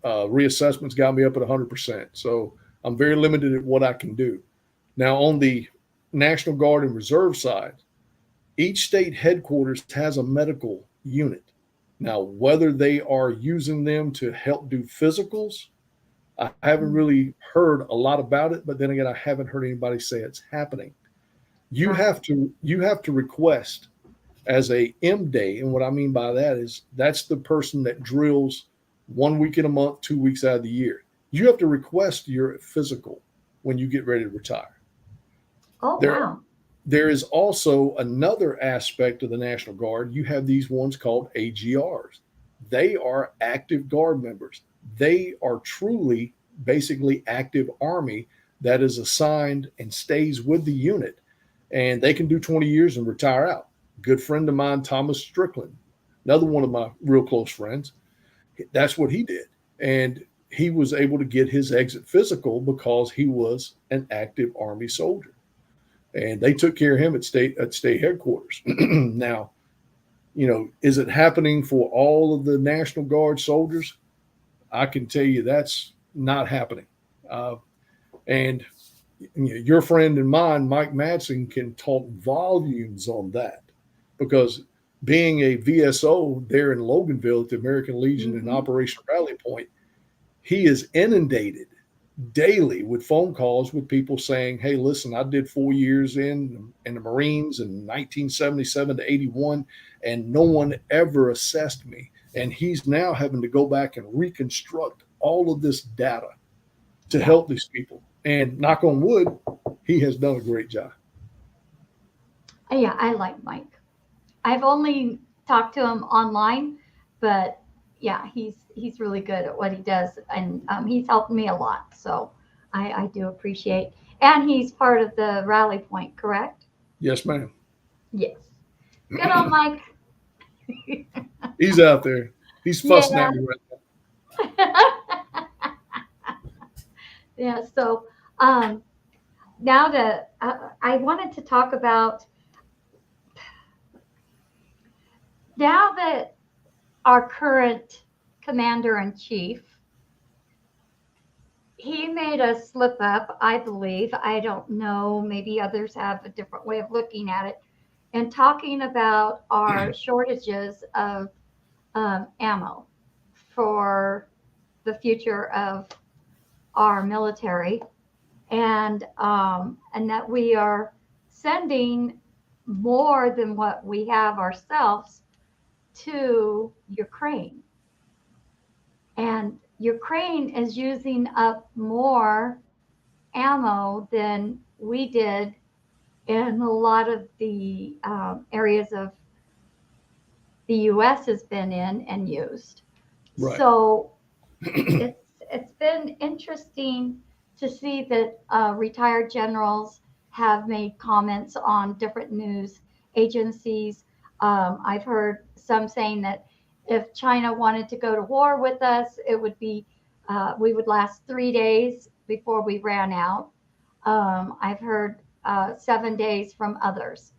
reassessments got me up at 100%. So I'm very limited at what I can do. Now, on the National Guard and Reserve side, each state headquarters has a medical unit. Now, whether they are using them to help do physicals, I haven't really heard a lot about it, but then again, I haven't heard anybody say it's happening. You Right. have to request as a M day, and what I mean by that is that's the person that drills 1 week in a month, 2 weeks out of the year. You have to request your physical when you get ready to retire. Oh, There wow. there is also another aspect of the National Guard. You have these ones called AGRs. They are active Guard members. They are truly, basically, active Army that is assigned and stays with the unit. And they can do 20 years and retire out. Good friend of mine, Thomas Strickland, another one of my real close friends, that's what he did. And he was able to get his exit physical because he was an active Army soldier, and they took care of him at state headquarters. Now, is it happening for all of the National Guard soldiers? I can tell you that's not happening. And your friend and mine, Mike Madsen, can talk volumes on that because being a VSO there in Loganville at the American Legion in Hmm. Operation Rally Point, he is inundated daily with phone calls with people saying, "Hey, listen, I did 4 years in the Marines in 1977 to 81, and no one ever assessed me." And he's now having to go back and reconstruct all of this data to Yeah. help these people. And knock on wood, he has done a great job. Yeah, I like Mike. I've only talked to him online, but yeah, he's really good at what he does, and he's helped me a lot. So I do appreciate. And he's part of the Rally Point, correct? Yes, ma'am. Yes. Good on Mike. He's out there. He's fussing Yeah. at me right now. Yeah. So um, now I wanted to talk about now that our current commander in chief, he made a slip up, I believe. I don't know. Maybe others have a different way of looking at it. And talking about our shortages of ammo for the future of our military, and that we are sending more than what we have ourselves to Ukraine. And Ukraine is using up more ammo than we did in a lot of the areas of the U.S. has been in and used. Right. So it's been interesting to see that retired generals have made comments on different news agencies. I've heard some saying that if China wanted to go to war with us, it would be we would last 3 days before we ran out. I've heard 7 days from others.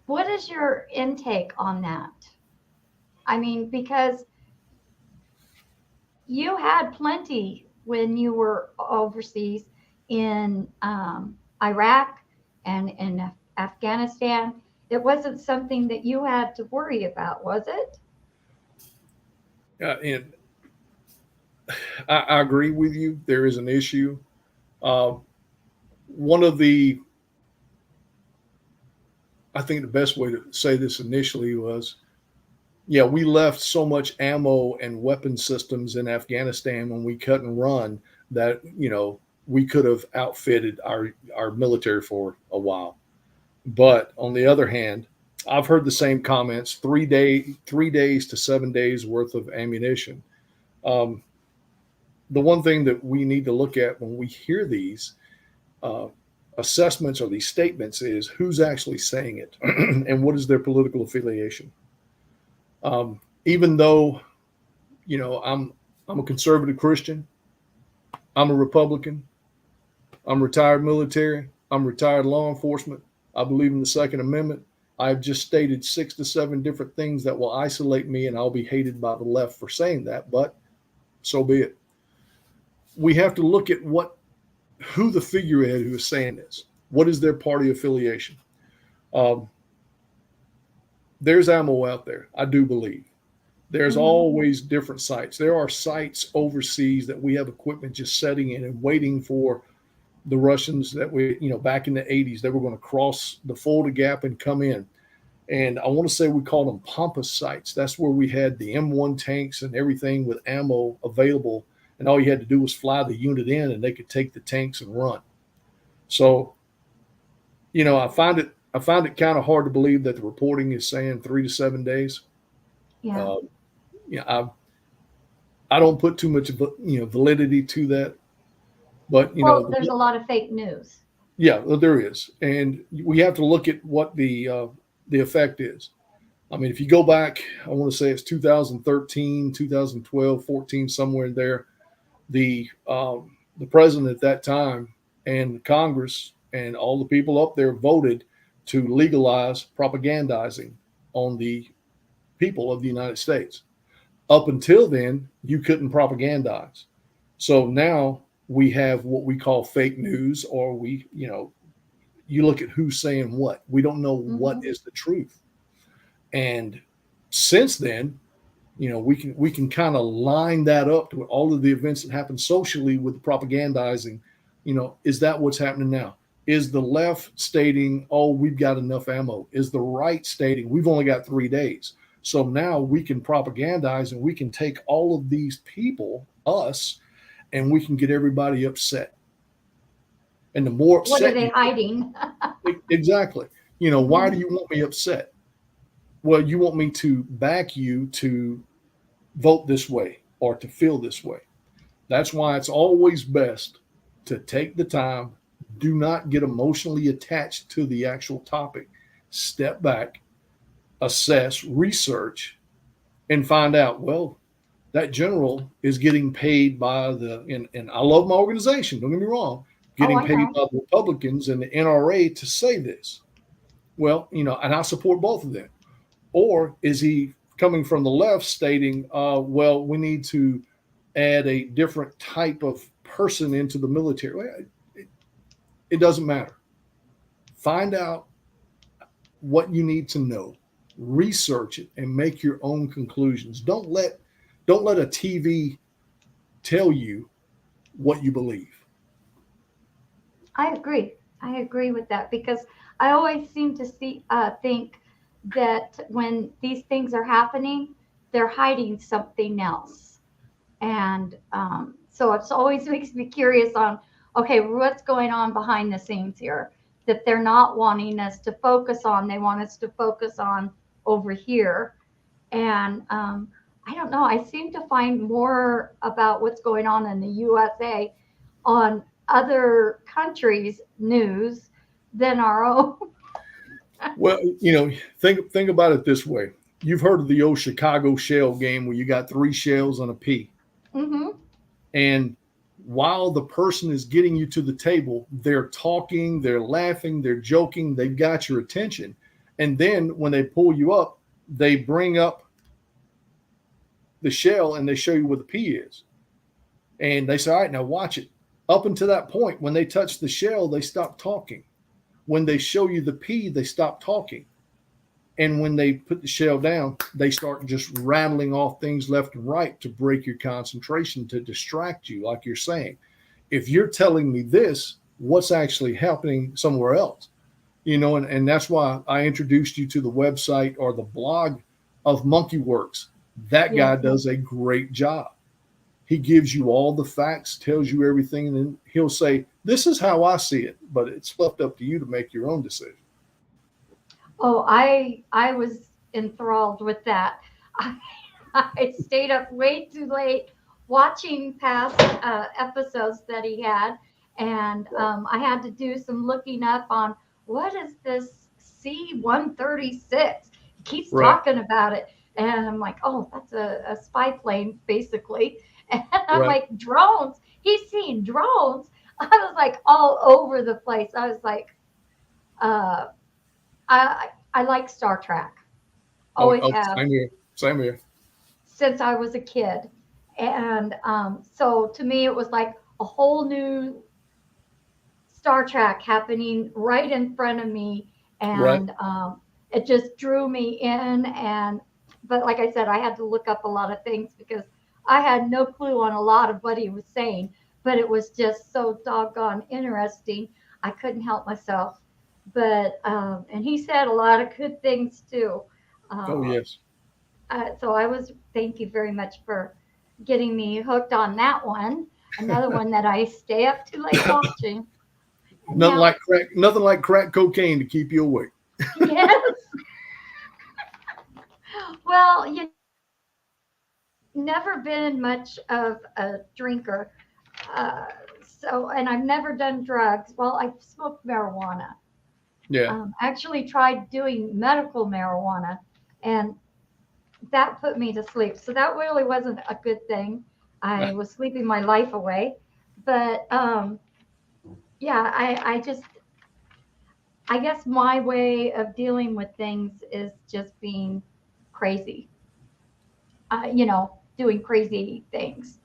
What is your intake on that? I mean, because you had plenty when you were overseas in Iraq and in Afghanistan. It wasn't something that you had to worry about, was it? And I agree with you. There is an issue. Uh, one of the, I think the best way to say this initially was, yeah, we left so much ammo and weapon systems in Afghanistan when we cut and run that, we could have outfitted our military for a while. But on the other hand, I've heard the same comments: 3 days to 7 days worth of ammunition. Um, the one thing that we need to look at when we hear these uh, assessments or these statements is who's actually saying it and what is their political affiliation. Even though I'm a conservative Christian, I'm a Republican, I'm retired military, I'm retired law enforcement, I believe in the Second Amendment. I've just stated 6 to 7 different things that will isolate me, and I'll be hated by the left for saying that, but so be it. We have to look at who the figurehead who is saying this. What is their party affiliation? Um, there's ammo out there, I do believe. There's Hmm. always different sites. There are sites overseas that we have equipment just setting in and waiting for the Russians that back in the 80s, they were going to cross the Fulda Gap and come in. And I want to say we called them Pampas sites. That's where we had the M1 tanks and everything with ammo available. And all you had to do was fly the unit in and they could take the tanks and run. So, I find it kind of hard to believe that the reporting is saying 3 to 7 days. Yeah. Uh, I don't put too much validity to that, but Well, there's a lot of fake news. yeah, well, there is, and we have to look at what the effect is. I mean, if you go back, I want to say it's 2013, 2012, 14, somewhere in there. The president at that time and Congress and all the people up there voted to legalize propagandizing on the people of the United States. Up until then, you couldn't propagandize. So now we have what we call fake news, or you look at who's saying what. We don't know what Hmm. is the truth. And since then, we can kind of line that up to all of the events that happen socially with the propagandizing. Is that what's happening now? Is the left stating, oh, we've got enough ammo? Is the right stating, we've only got 3 days? So now we can propagandize and we can take all of these people, us, and we can get everybody upset. And the more What are upset they hiding? exactly, why Hmm. do you want me upset? Well, you want me to back you to vote this way or to feel this way. That's why it's always best to take the time, do not get emotionally attached to the actual topic, step back, assess, research, and find out, well, that general is getting paid by and I love my organization, don't get me wrong, Oh, getting I paid know. by the Republicans and the NRA to say this. Well, and I support both of them. Or is he coming from the left stating, well, we need to add a different type of person into the military? Well, it doesn't matter. Find out what you need to know, research it, and make your own conclusions. Don't let a TV tell you what you believe. I agree. I agree with that because I always seem to think that when these things are happening, they're hiding something else. And so it's always makes me curious on, okay, what's going on behind the scenes here that they're not wanting us to focus on. They want us to focus on over here. And I don't know. I seem to find more about what's going on in the USA on other countries' news than our own. Well, think about it this way. You've heard of the old Chicago shell game where you got three shells on a pea. Hmm. And while the person is getting you to the table, they're talking, they're laughing, they're joking, they've got your attention. And then when they pull you up, they bring up the shell and they show you where the pea is. And they say, all right, now watch it. Up until that point, when they touch the shell, they stop talking. When they show you the pea, they stop talking. And when they put the shell down, they start just rattling off things left and right to break your concentration, to distract you, like you're saying. If you're telling me this, what's actually happening somewhere else? And that's why I introduced you to the website or the blog of Monkey Works. That Yes. guy does a great job. He gives you all the facts, tells you everything, and then he'll say, this is how I see it, but it's left up to you to make your own decision. Oh, I was enthralled with that. I, I stayed up way too late watching past episodes that he had, and I had to do some looking up on what is this C-136. He keeps Right, talking about it, and I'm like, oh, that's a spy plane, basically. And I'm right. like, drones. He's seeing drones. I was like all over the place. I was like, uh, I like Star Trek. Oh, Always oh, have same here. Same here. since I was a kid. And so to me, it was like a whole new Star Trek happening right in front of me. Right. And it just drew me in. And but like I said, I had to look up a lot of things because I had no clue on a lot of what he was saying, but it was just so doggone interesting. I couldn't help myself. But and he said a lot of good things too. Oh, Uh, yes. so I was thank you very much for getting me hooked on that one. Another one that I stay up too late watching. And Nothing now, like crack, nothing like crack cocaine to keep you awake. yes, well, you never been much of a drinker. Uh, so, and I've never done drugs. Well, I've smoked marijuana. Yeah. Actually tried doing medical marijuana, and that put me to sleep. So that really wasn't a good thing. I was sleeping my life away. But yeah, I guess my way of dealing with things is just being crazy, doing crazy things.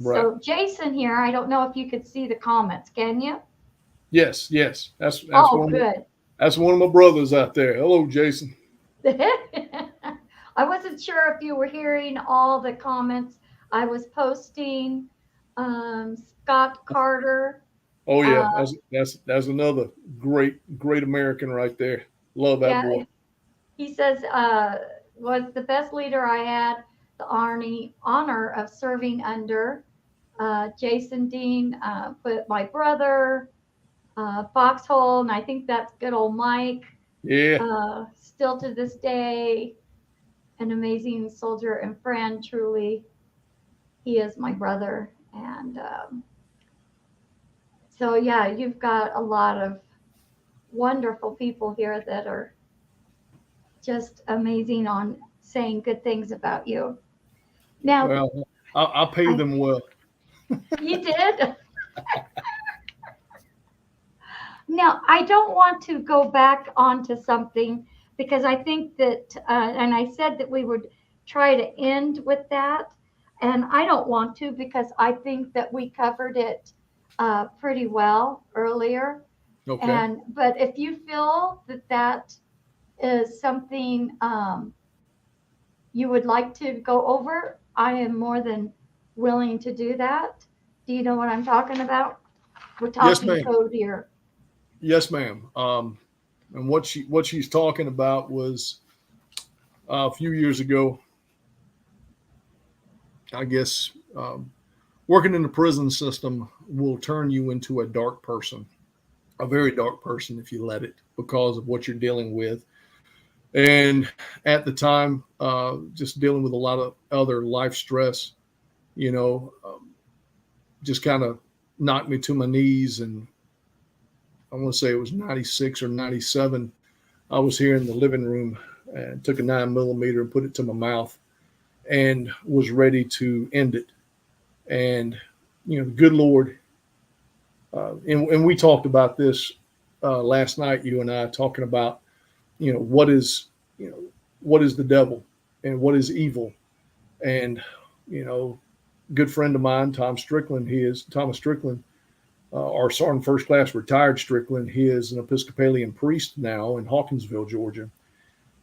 Right. So Jason here, I don't know if you could see the comments, can you? Yes. Yes. Oh, good. That's one of my brothers out there. Hello, Jason. I wasn't sure if you were hearing all the comments I was posting. Scott Carter. Oh yeah, Uh, that's another great American right there. Love that boy. yeah, he says, was the best leader I had the honor of serving under. Jason Dean put my brother, Foxhole, and I think that's good old Mike. Yeah. Still to this day, an amazing soldier and friend, truly. He is my brother. And so, yeah, you've got a lot of wonderful people here that are just amazing on saying good things about you. Now, Well, I pay I, them well. you did. Now, I don't want to go back onto something because I think that, and I said that we would try to end with that. And I don't want to because I think that we covered it pretty well earlier. Okay. But if you feel that that is something you would like to go over, I am more than willing to do that. Do you know what I'm talking about? We're Yes, talking ma'am. code here. Yes, ma'am. And what she's talking about was a few years ago. I guess working in the prison system will turn you into a dark person, a very dark person if you let it, because of what you're dealing with. And at the time, just dealing with a lot of other life stress, you know, just kind of knocked me to my knees. And I want to say it was 96 or 97. I was here in the living room and took a 9mm and put it to my mouth and was ready to end it. And, the good Lord, and we talked about this last night, you and I, talking about, what is, what is the devil and what is evil. And, good friend of mine, Thomas Strickland, our Sergeant First Class retired Strickland. He is an Episcopalian priest now in Hawkinsville, Georgia.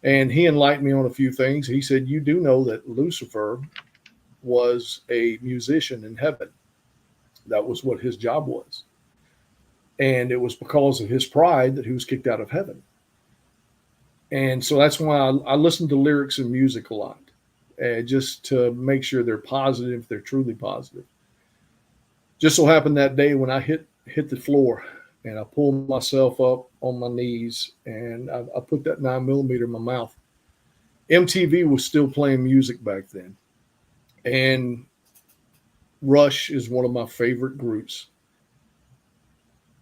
And he enlightened me on a few things. He said, you do know that Lucifer was a musician in heaven. That was what his job was. And it was because of his pride that he was kicked out of heaven. And so that's why I listen to lyrics and music a lot, just to make sure they're positive, they're truly positive. Just so happened that day when I hit the floor and I pulled myself up on my knees and I put that 9mm in my mouth. MTV was still playing music back then. And Rush is one of my favorite groups.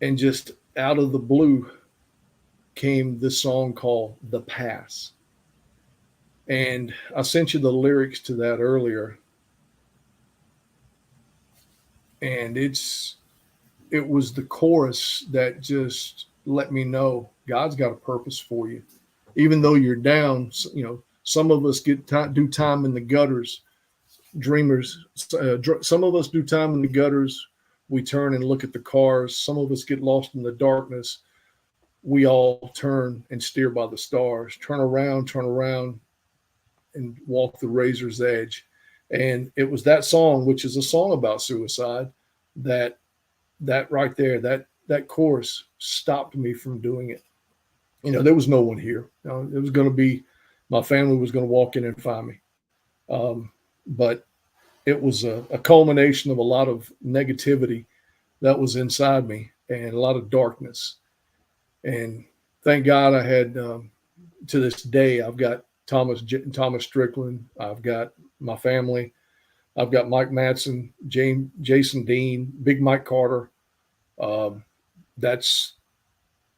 And just out of the blue came this song called The Pass. And I sent you the lyrics to that earlier. And it was the chorus that just let me know God's got a purpose for you. Even though you're down, some of us do time in the gutters, dreamers. Some of us do time in the gutters. We turn and look at the cars. Some of us get lost in the darkness. We all turn and steer by the stars. Turn around, and walk the razor's edge. And it was that song, which is a song about suicide, that right there, that chorus stopped me from doing it. There was no one here. It was going to be my family was going to walk in and find me. But it was a culmination of a lot of negativity that was inside me and a lot of darkness. And thank God I had, to this day, I've got Thomas Strickland. I've got my family. I've got Mike Madsen, Jason Dean, Big Mike Carter. That's,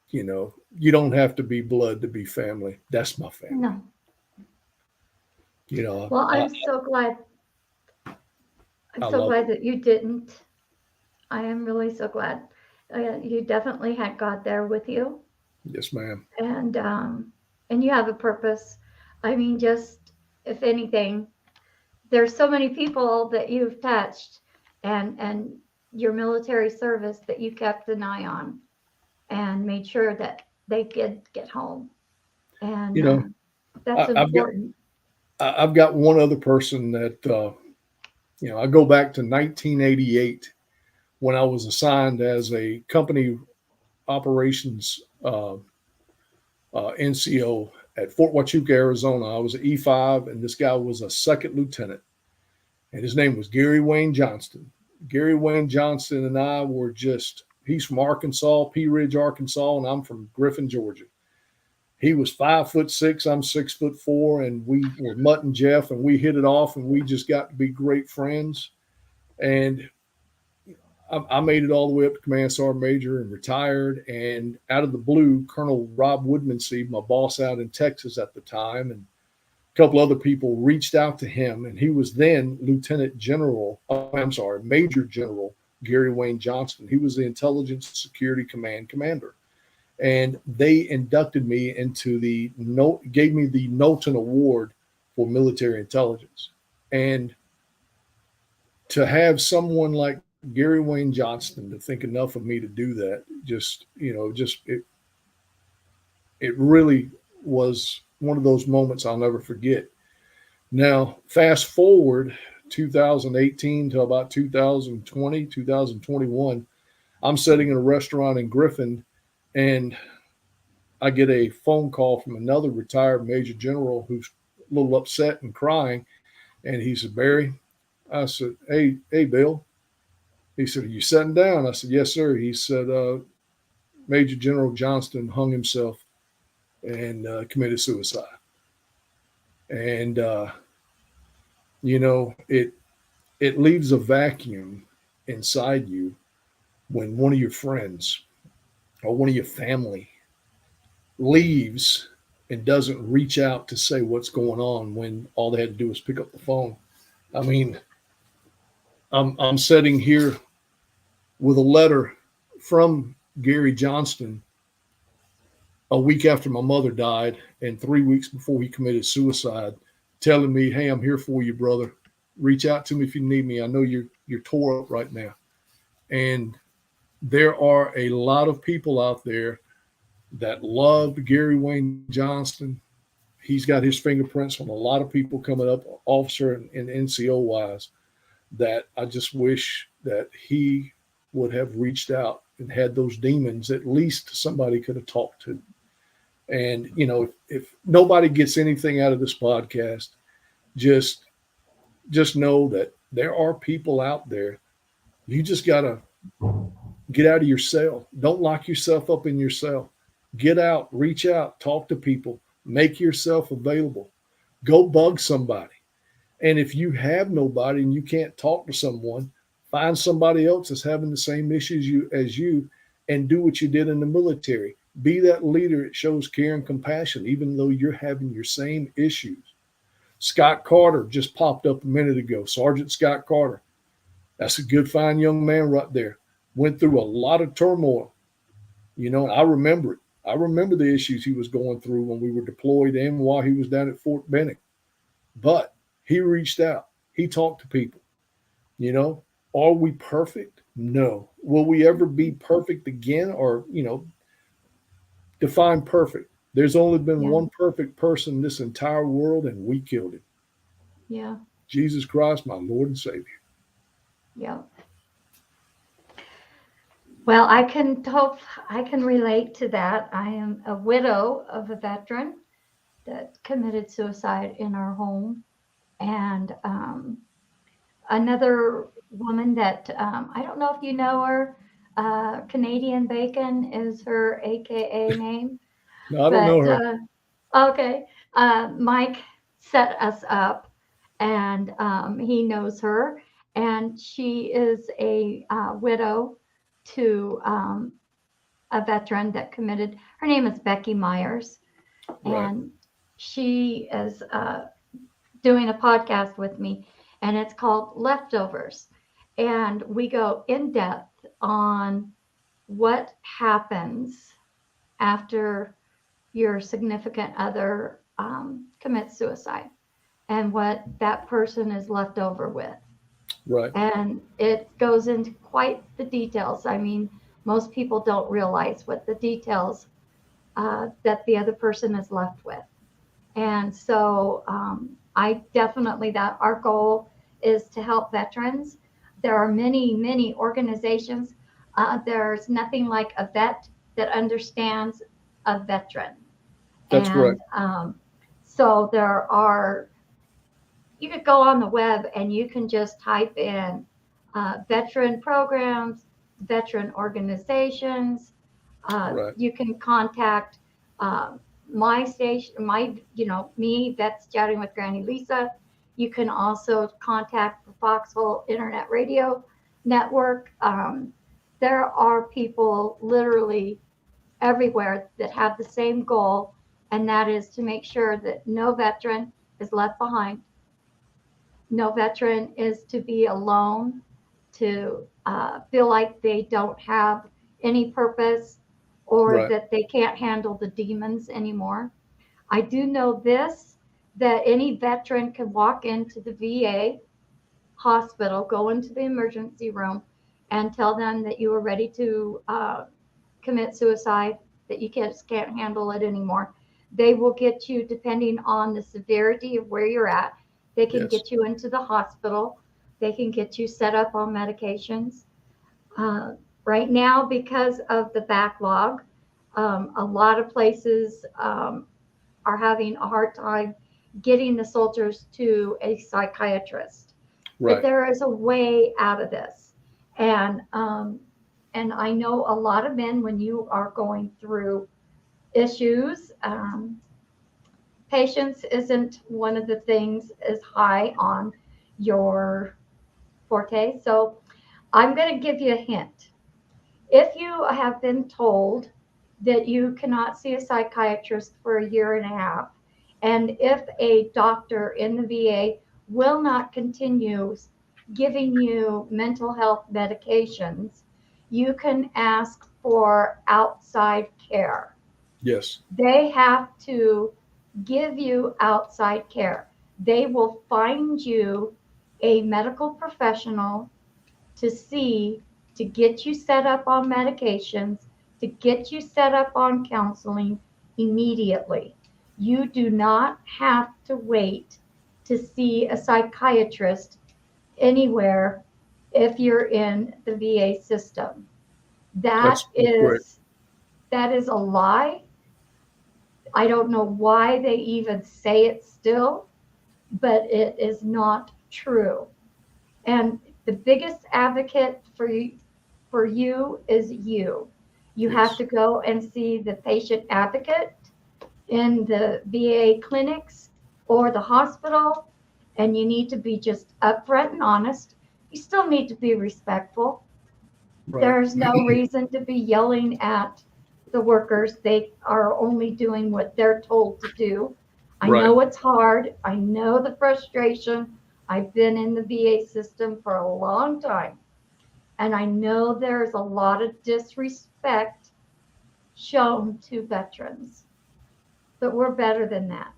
you don't have to be blood to be family. That's my family. No. Well, I'm so glad. I'm so glad that you didn't. I am really so glad. You definitely had God there with you. Yes, ma'am. And you have a purpose. I mean, just if anything, there's so many people that you've touched, and your military service that you kept an eye on, and made sure that they could get home. And that's important. I've got one other person that I go back to 1988 when I was assigned as a company operations NCO at Fort Huachuca, Arizona. I was an E5, and this guy was a second lieutenant, and his name was Gary Wayne Johnston. Gary Wayne Johnston and I were he's from Arkansas, Pea Ridge, Arkansas, and I'm from Griffin, Georgia. He was 5'6", I'm 6'4", and we were Mutt and Jeff, and we hit it off, and we just got to be great friends. And I made it all the way up to Command Sergeant Major and retired. And out of the blue, Colonel Rob Woodmansee, my boss out in Texas at the time, and a couple other people reached out to him, and he was then Major General Gary Wayne Johnston. He was the Intelligence Security Command commander. And they inducted me into gave me the Knowlton Award for military intelligence. And to have someone like Gary Wayne Johnston to think enough of me to do that, it really was one of those moments I'll never forget. Now, fast forward 2018 to about 2020, 2021, I'm sitting in a restaurant in Griffin, and I get a phone call from another retired Major General who's a little upset and crying. And he said, "Barry," I said, hey, Bill. He said, "Are you sitting down?" I said, "Yes, sir." He said, Major General Johnston hung himself and committed suicide. And, it leaves a vacuum inside you when one of your friends or one of your family leaves and doesn't reach out to say what's going on when all they had to do was pick up the phone. I mean, I'm sitting here with a letter from Gary Johnston a week after my mother died and 3 weeks before he committed suicide, telling me, "Hey, I'm here for you, brother. Reach out to me if you need me. I know you're tore up right now." And there are a lot of people out there that loved Gary Wayne Johnston. He's got his fingerprints on a lot of people coming up, officer and NCO wise, that I just wish that he would have reached out and had those demons at least somebody could have talked to. And, if nobody gets anything out of this podcast, just know that there are people out there. You just got to get out of your cell. Don't lock yourself up in your cell. Get out, reach out, talk to people, make yourself available. Go bug somebody. And if you have nobody and you can't talk to someone, find somebody else that's having the same issues as you and do what you did in the military. Be that leader that shows care and compassion, even though you're having your same issues. Scott Carter just popped up a minute ago. Sergeant Scott Carter. That's a good, fine young man right there. Went through a lot of turmoil. And I remember it. I remember the issues he was going through when we were deployed and while he was down at Fort Benning. But he reached out. He talked to people. Are we perfect? No. Will we ever be perfect again? Or, define perfect? There's only been Yeah. one perfect person in this entire world, and we killed him. Yeah. Jesus Christ, my Lord and Savior. Yeah. Well, I can relate to that. I am a widow of a veteran that committed suicide in our home, and another woman that I don't know if you know her. Canadian Bacon is her AKA name, No, I don't know but her. okay. Mike set us up, and he knows her, and she is a widow to a veteran that committed. Her name is Becky Myers, Right. and she is doing a podcast with me, and it's called Leftovers. And we go in depth on what happens after your significant other commits suicide and what that person is left over with. Right. And it goes into quite the details. I mean, most people don't realize what the details that the other person is left with. And so I definitely, that our goal is to help veterans. There are many, many organizations. There's nothing like a vet that understands a veteran. That's And correct. so there are, you could go on the web and you can just type in veteran programs, veteran organizations. Right. You can contact my station, me, Vets Chatting with Granny Lisa. You can also contact the Foxhole Internet Radio Network. There are people literally everywhere that have the same goal, and that is to make sure that no veteran is left behind. No veteran is to be alone, to feel like they don't have any purpose or Right. that they can't handle the demons anymore. I do know this, that any veteran can walk into the VA hospital, go into the emergency room, and tell them that you are ready to commit suicide, that you just can't handle it anymore. They will get you, depending on the severity of where you're at, they can Yes. get you into the hospital. They can get you set up on medications. Uh, right now, because of the backlog, a lot of places are having a hard time getting the soldiers to a psychiatrist. But Right. there is a way out of this. And I know a lot of men, when you are going through issues, patience isn't one of the things as high on your forte. So I'm going to give you a hint. If you have been told that you cannot see a psychiatrist for a year and a half, and if a doctor in the VA will not continue giving you mental health medications, you can ask for outside care. Yes. They have to give you outside care. They will find you a medical professional to see, to get you set up on medications, to get you set up on counseling immediately. You do not have to wait to see a psychiatrist anywhere if you're in the VA system. That That's correct. is that is a lie. I don't know why they even say it still, but it is not true. And the biggest advocate for you is you. You have Yes. to go and see the patient advocate in the VA clinics or the hospital, and you need to be just upfront and honest. You still need to be respectful. Right. There's no reason to be yelling at the workers. They are only doing what they're told to do. I Right. know it's hard. I know the frustration. I've been in the VA system for a long time. And I know there's a lot of disrespect shown to veterans, but we're better than that.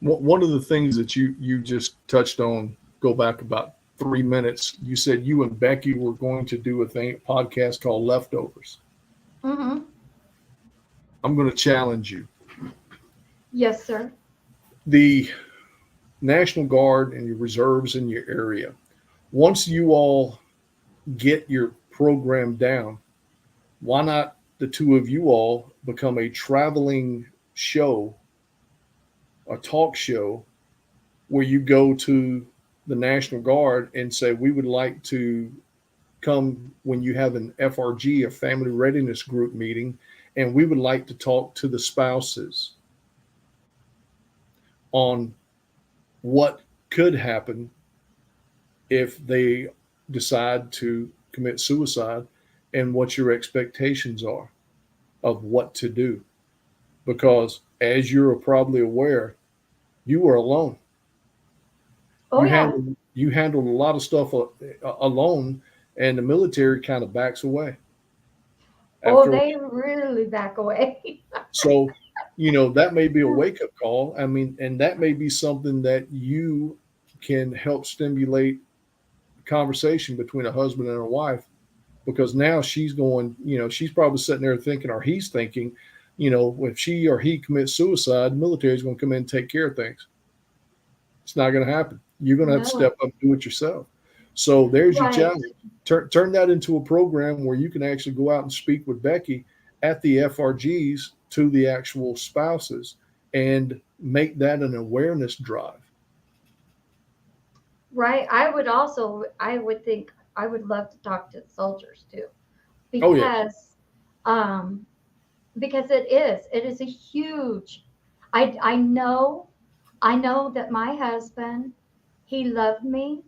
One of the things that you just touched on, go back about 3 minutes. You said you and Becky were going to do a podcast called Leftovers. Mm-hmm. I'm going to challenge you. Yes, sir. The National Guard and your reserves in your area, once you all get your program down, why not the two of you all become a traveling show, a talk show, where you go to the National Guard and say, we would like to come when you have an FRG, a family readiness group meeting, and we would like to talk to the spouses on what could happen if they decide to commit suicide and what your expectations are of what to do. Because as you're probably aware, you were alone. Oh, yeah. You handled a lot of stuff alone, and the military kind of backs away Oh, after. they really back away. So, that may be a wake up call. I mean, and that may be something that you can help stimulate conversation between a husband and a wife, because now she's going, she's probably sitting there thinking, or he's thinking, if she or he commits suicide, the military is going to come in and take care of things. It's not going to happen. You're going to have to No. step up and do it yourself. So there's your Right. challenge. Turn that into a program where you can actually go out and speak with Becky at the FRGs to the actual spouses and make that an awareness drive. Right. I would think, I would love to talk to the soldiers too, Oh yeah, because, um, because it is a huge, I know that my husband, he loved me.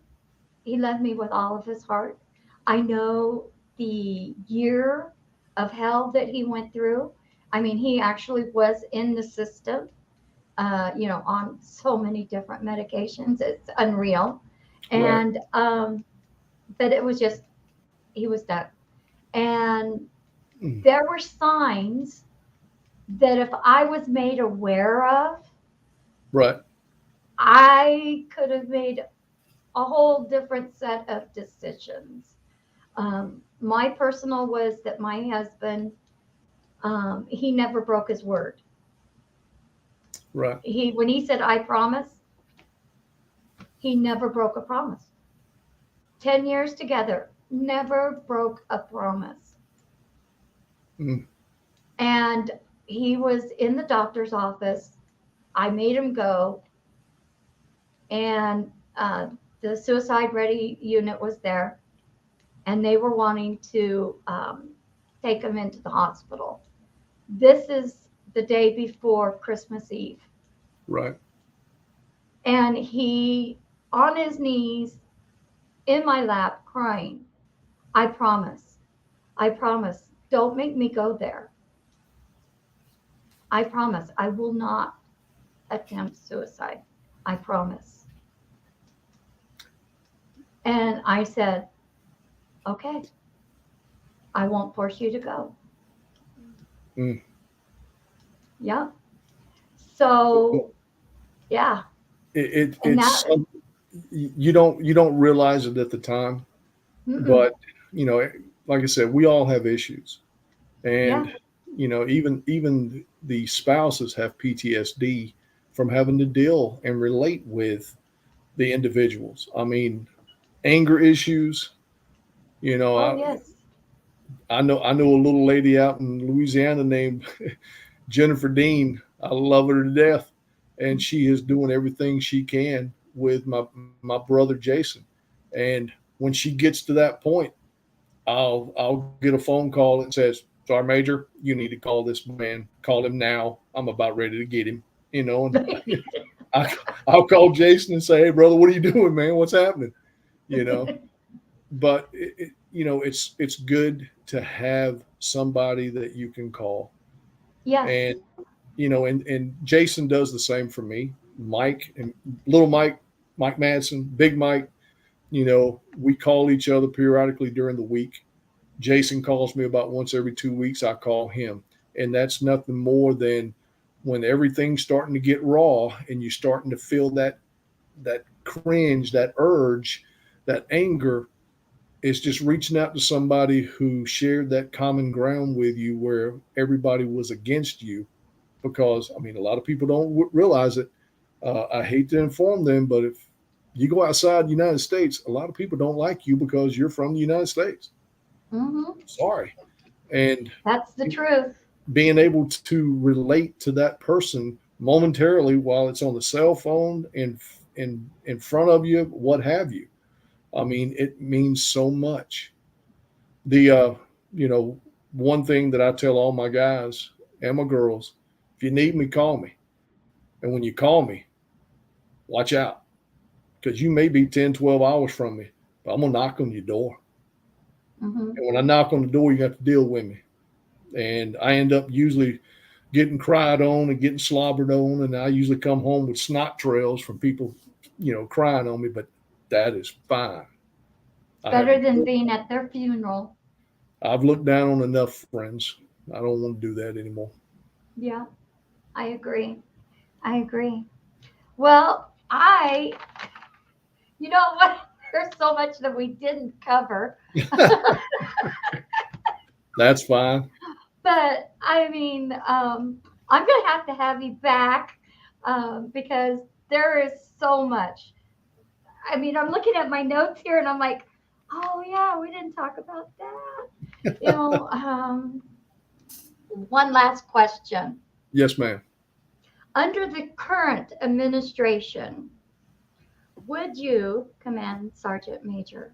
He loved me with all of his heart. I know the year of hell that he went through. I mean, he actually was in the system, on so many different medications. It's unreal. right. And, but it was just, he was done. And Mm, there were signs that if I was made aware of, right. I could have made a whole different set of decisions. My personal was that my husband, he never broke his word. Right. When he said, I promise, he never broke a promise. 10 years together, never broke a promise. Mm, And he was in the doctor's office. I made him go, and the suicide ready unit was there, and they were wanting to take him into the hospital. This is the day before Christmas Eve. right. And he, on his knees in my lap, crying, I promise, don't make me go there. I promise I will not attempt suicide. I promise. And I said, okay, I won't force you to go. Mm. Yeah. So, yeah. And It's that, you don't realize it at the time, mm-mm, but you know, like I said, we all have issues, yeah. and even the spouses have PTSD from having to deal and relate with the individuals. I mean, anger issues. You know, Oh, yes. I know a little lady out in Louisiana named Jennifer Dean. I love her to death, and she is doing everything she can with my brother Jason. And when she gets to that point, I'll get a phone call that says, "Sorry, Major, you need to call this man. Call him now. I'm about ready to get him." And I, I'll call Jason and say, "Hey, brother, what are you doing, man? What's happening?" You know. But it's good to have somebody that you can call, Yes. and and Jason does the same for me. Mike and little Mike Madsen, Big Mike. We call each other periodically during the week. Jason calls me about once every 2 weeks. I call him, and that's nothing more than when everything's starting to get raw and you're starting to feel that cringe, that urge, that anger. It's just reaching out to somebody who shared that common ground with you, where everybody was against you, because I mean, a lot of people don't realize it. I hate to inform them, but if you go outside the United States, a lot of people don't like you because you're from the United States. Mm-hmm. Sorry. And That's the truth. being able to relate to that person momentarily while it's on the cell phone in front of you, what have you. I mean, it means so much. The you know, one thing that I tell all my guys and my girls, if you need me, call me. And when you call me, watch out because you may be 10, 12 hours from me, but I'm going to knock on your door. Mm-hmm. And when I knock on the door, you have to deal with me. And I end up usually getting cried on and getting slobbered on. And I usually come home with snot trails from people, you know, crying on me, but that is fine. Better than being at their funeral. I've looked down on enough friends. I don't want to do that anymore. Yeah, I agree. I agree. Well, you know what? There's so much that we didn't cover. That's fine. But I mean, I'm going to have you back because there is so much. I mean, I'm looking at my notes here and I'm like, oh, yeah, we didn't talk about that. You know, one last question. Yes, ma'am. Under the current administration, would you, Command Sergeant Major,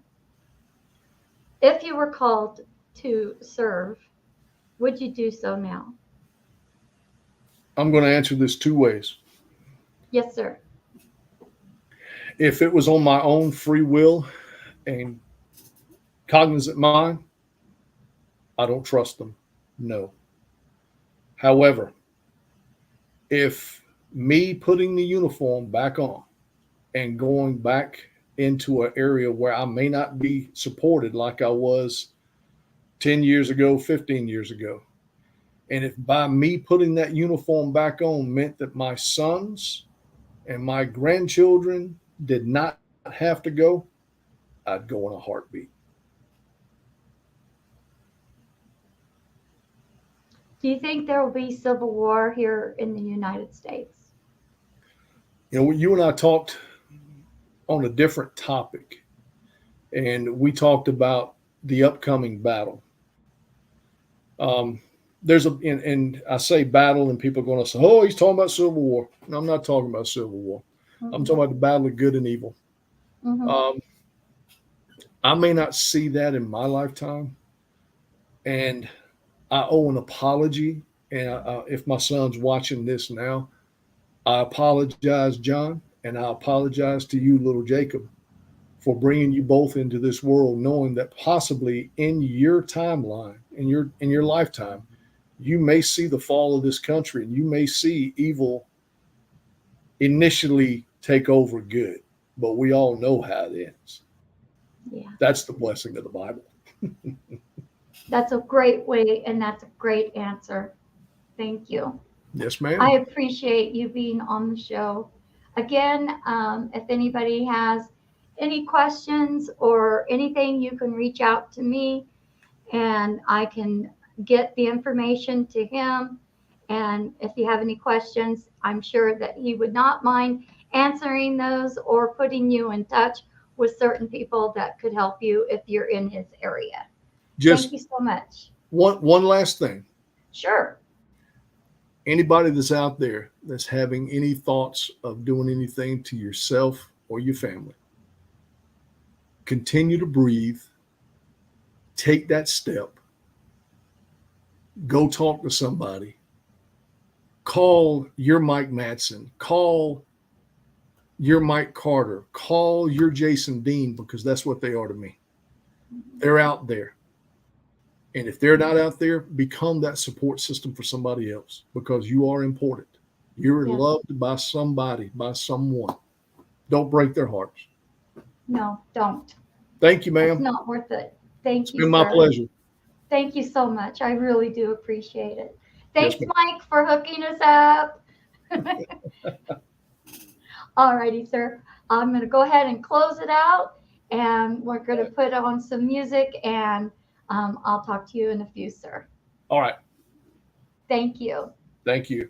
if you were called to serve, would you do so now? I'm going to answer this two ways. Yes, sir. If it was on my own free will and cognizant mind, I don't trust them. No. However, if me putting the uniform back on and going back into an area where I may not be supported like I was 10 years ago, 15 years ago, and if by me putting that uniform back on meant that my sons and my grandchildren did not have to go, I'd go in a heartbeat. Do you think there will be civil war here in the United States? You know, you and I talked on a different topic, and we talked about the upcoming battle. There's and I say battle, and people are going to say, "Oh, he's talking about civil war." No, I'm not talking about civil war. Mm-hmm. I'm talking about the battle of good and evil. Mm-hmm. I may not see that in my lifetime, and I owe an apology. And if my son's watching this now, I apologize, John, and I apologize to you, little Jacob, for bringing you both into this world, knowing that possibly in your timeline, in your lifetime, you may see the fall of this country, and you may see evil initially take over good, but we all know how it ends. Yeah. That's the blessing of the Bible. That's a great way, and that's a great answer. Thank you. Yes, ma'am. I appreciate you being on the show. Again, if anybody has any questions or anything, you can reach out to me and I can get the information to him. And if you have any questions, I'm sure that he would not mind answering those or putting you in touch with certain people that could help you if you're in his area. Thank you so much. One last thing. Sure. Anybody that's out there that's having any thoughts of doing anything to yourself or your family, continue to breathe, take that step, go talk to somebody, call your Mike Madsen, call your Mike Carter, call your Jason Dean, because that's what they are to me. They're out there. And if they're not out there, become that support system for somebody else, because you are important. You're loved by somebody, by someone. Don't break their hearts. No, don't. Thank you, ma'am. It's not worth it. Thank you. It's been my pleasure. Thank you so much. I really do appreciate it. Thanks, Yes, Mike, for hooking us up. All righty, sir. I'm going to go ahead and close it out, and we're going to put on some music, and I'll talk to you in a few, sir. All right. Thank you. Thank you.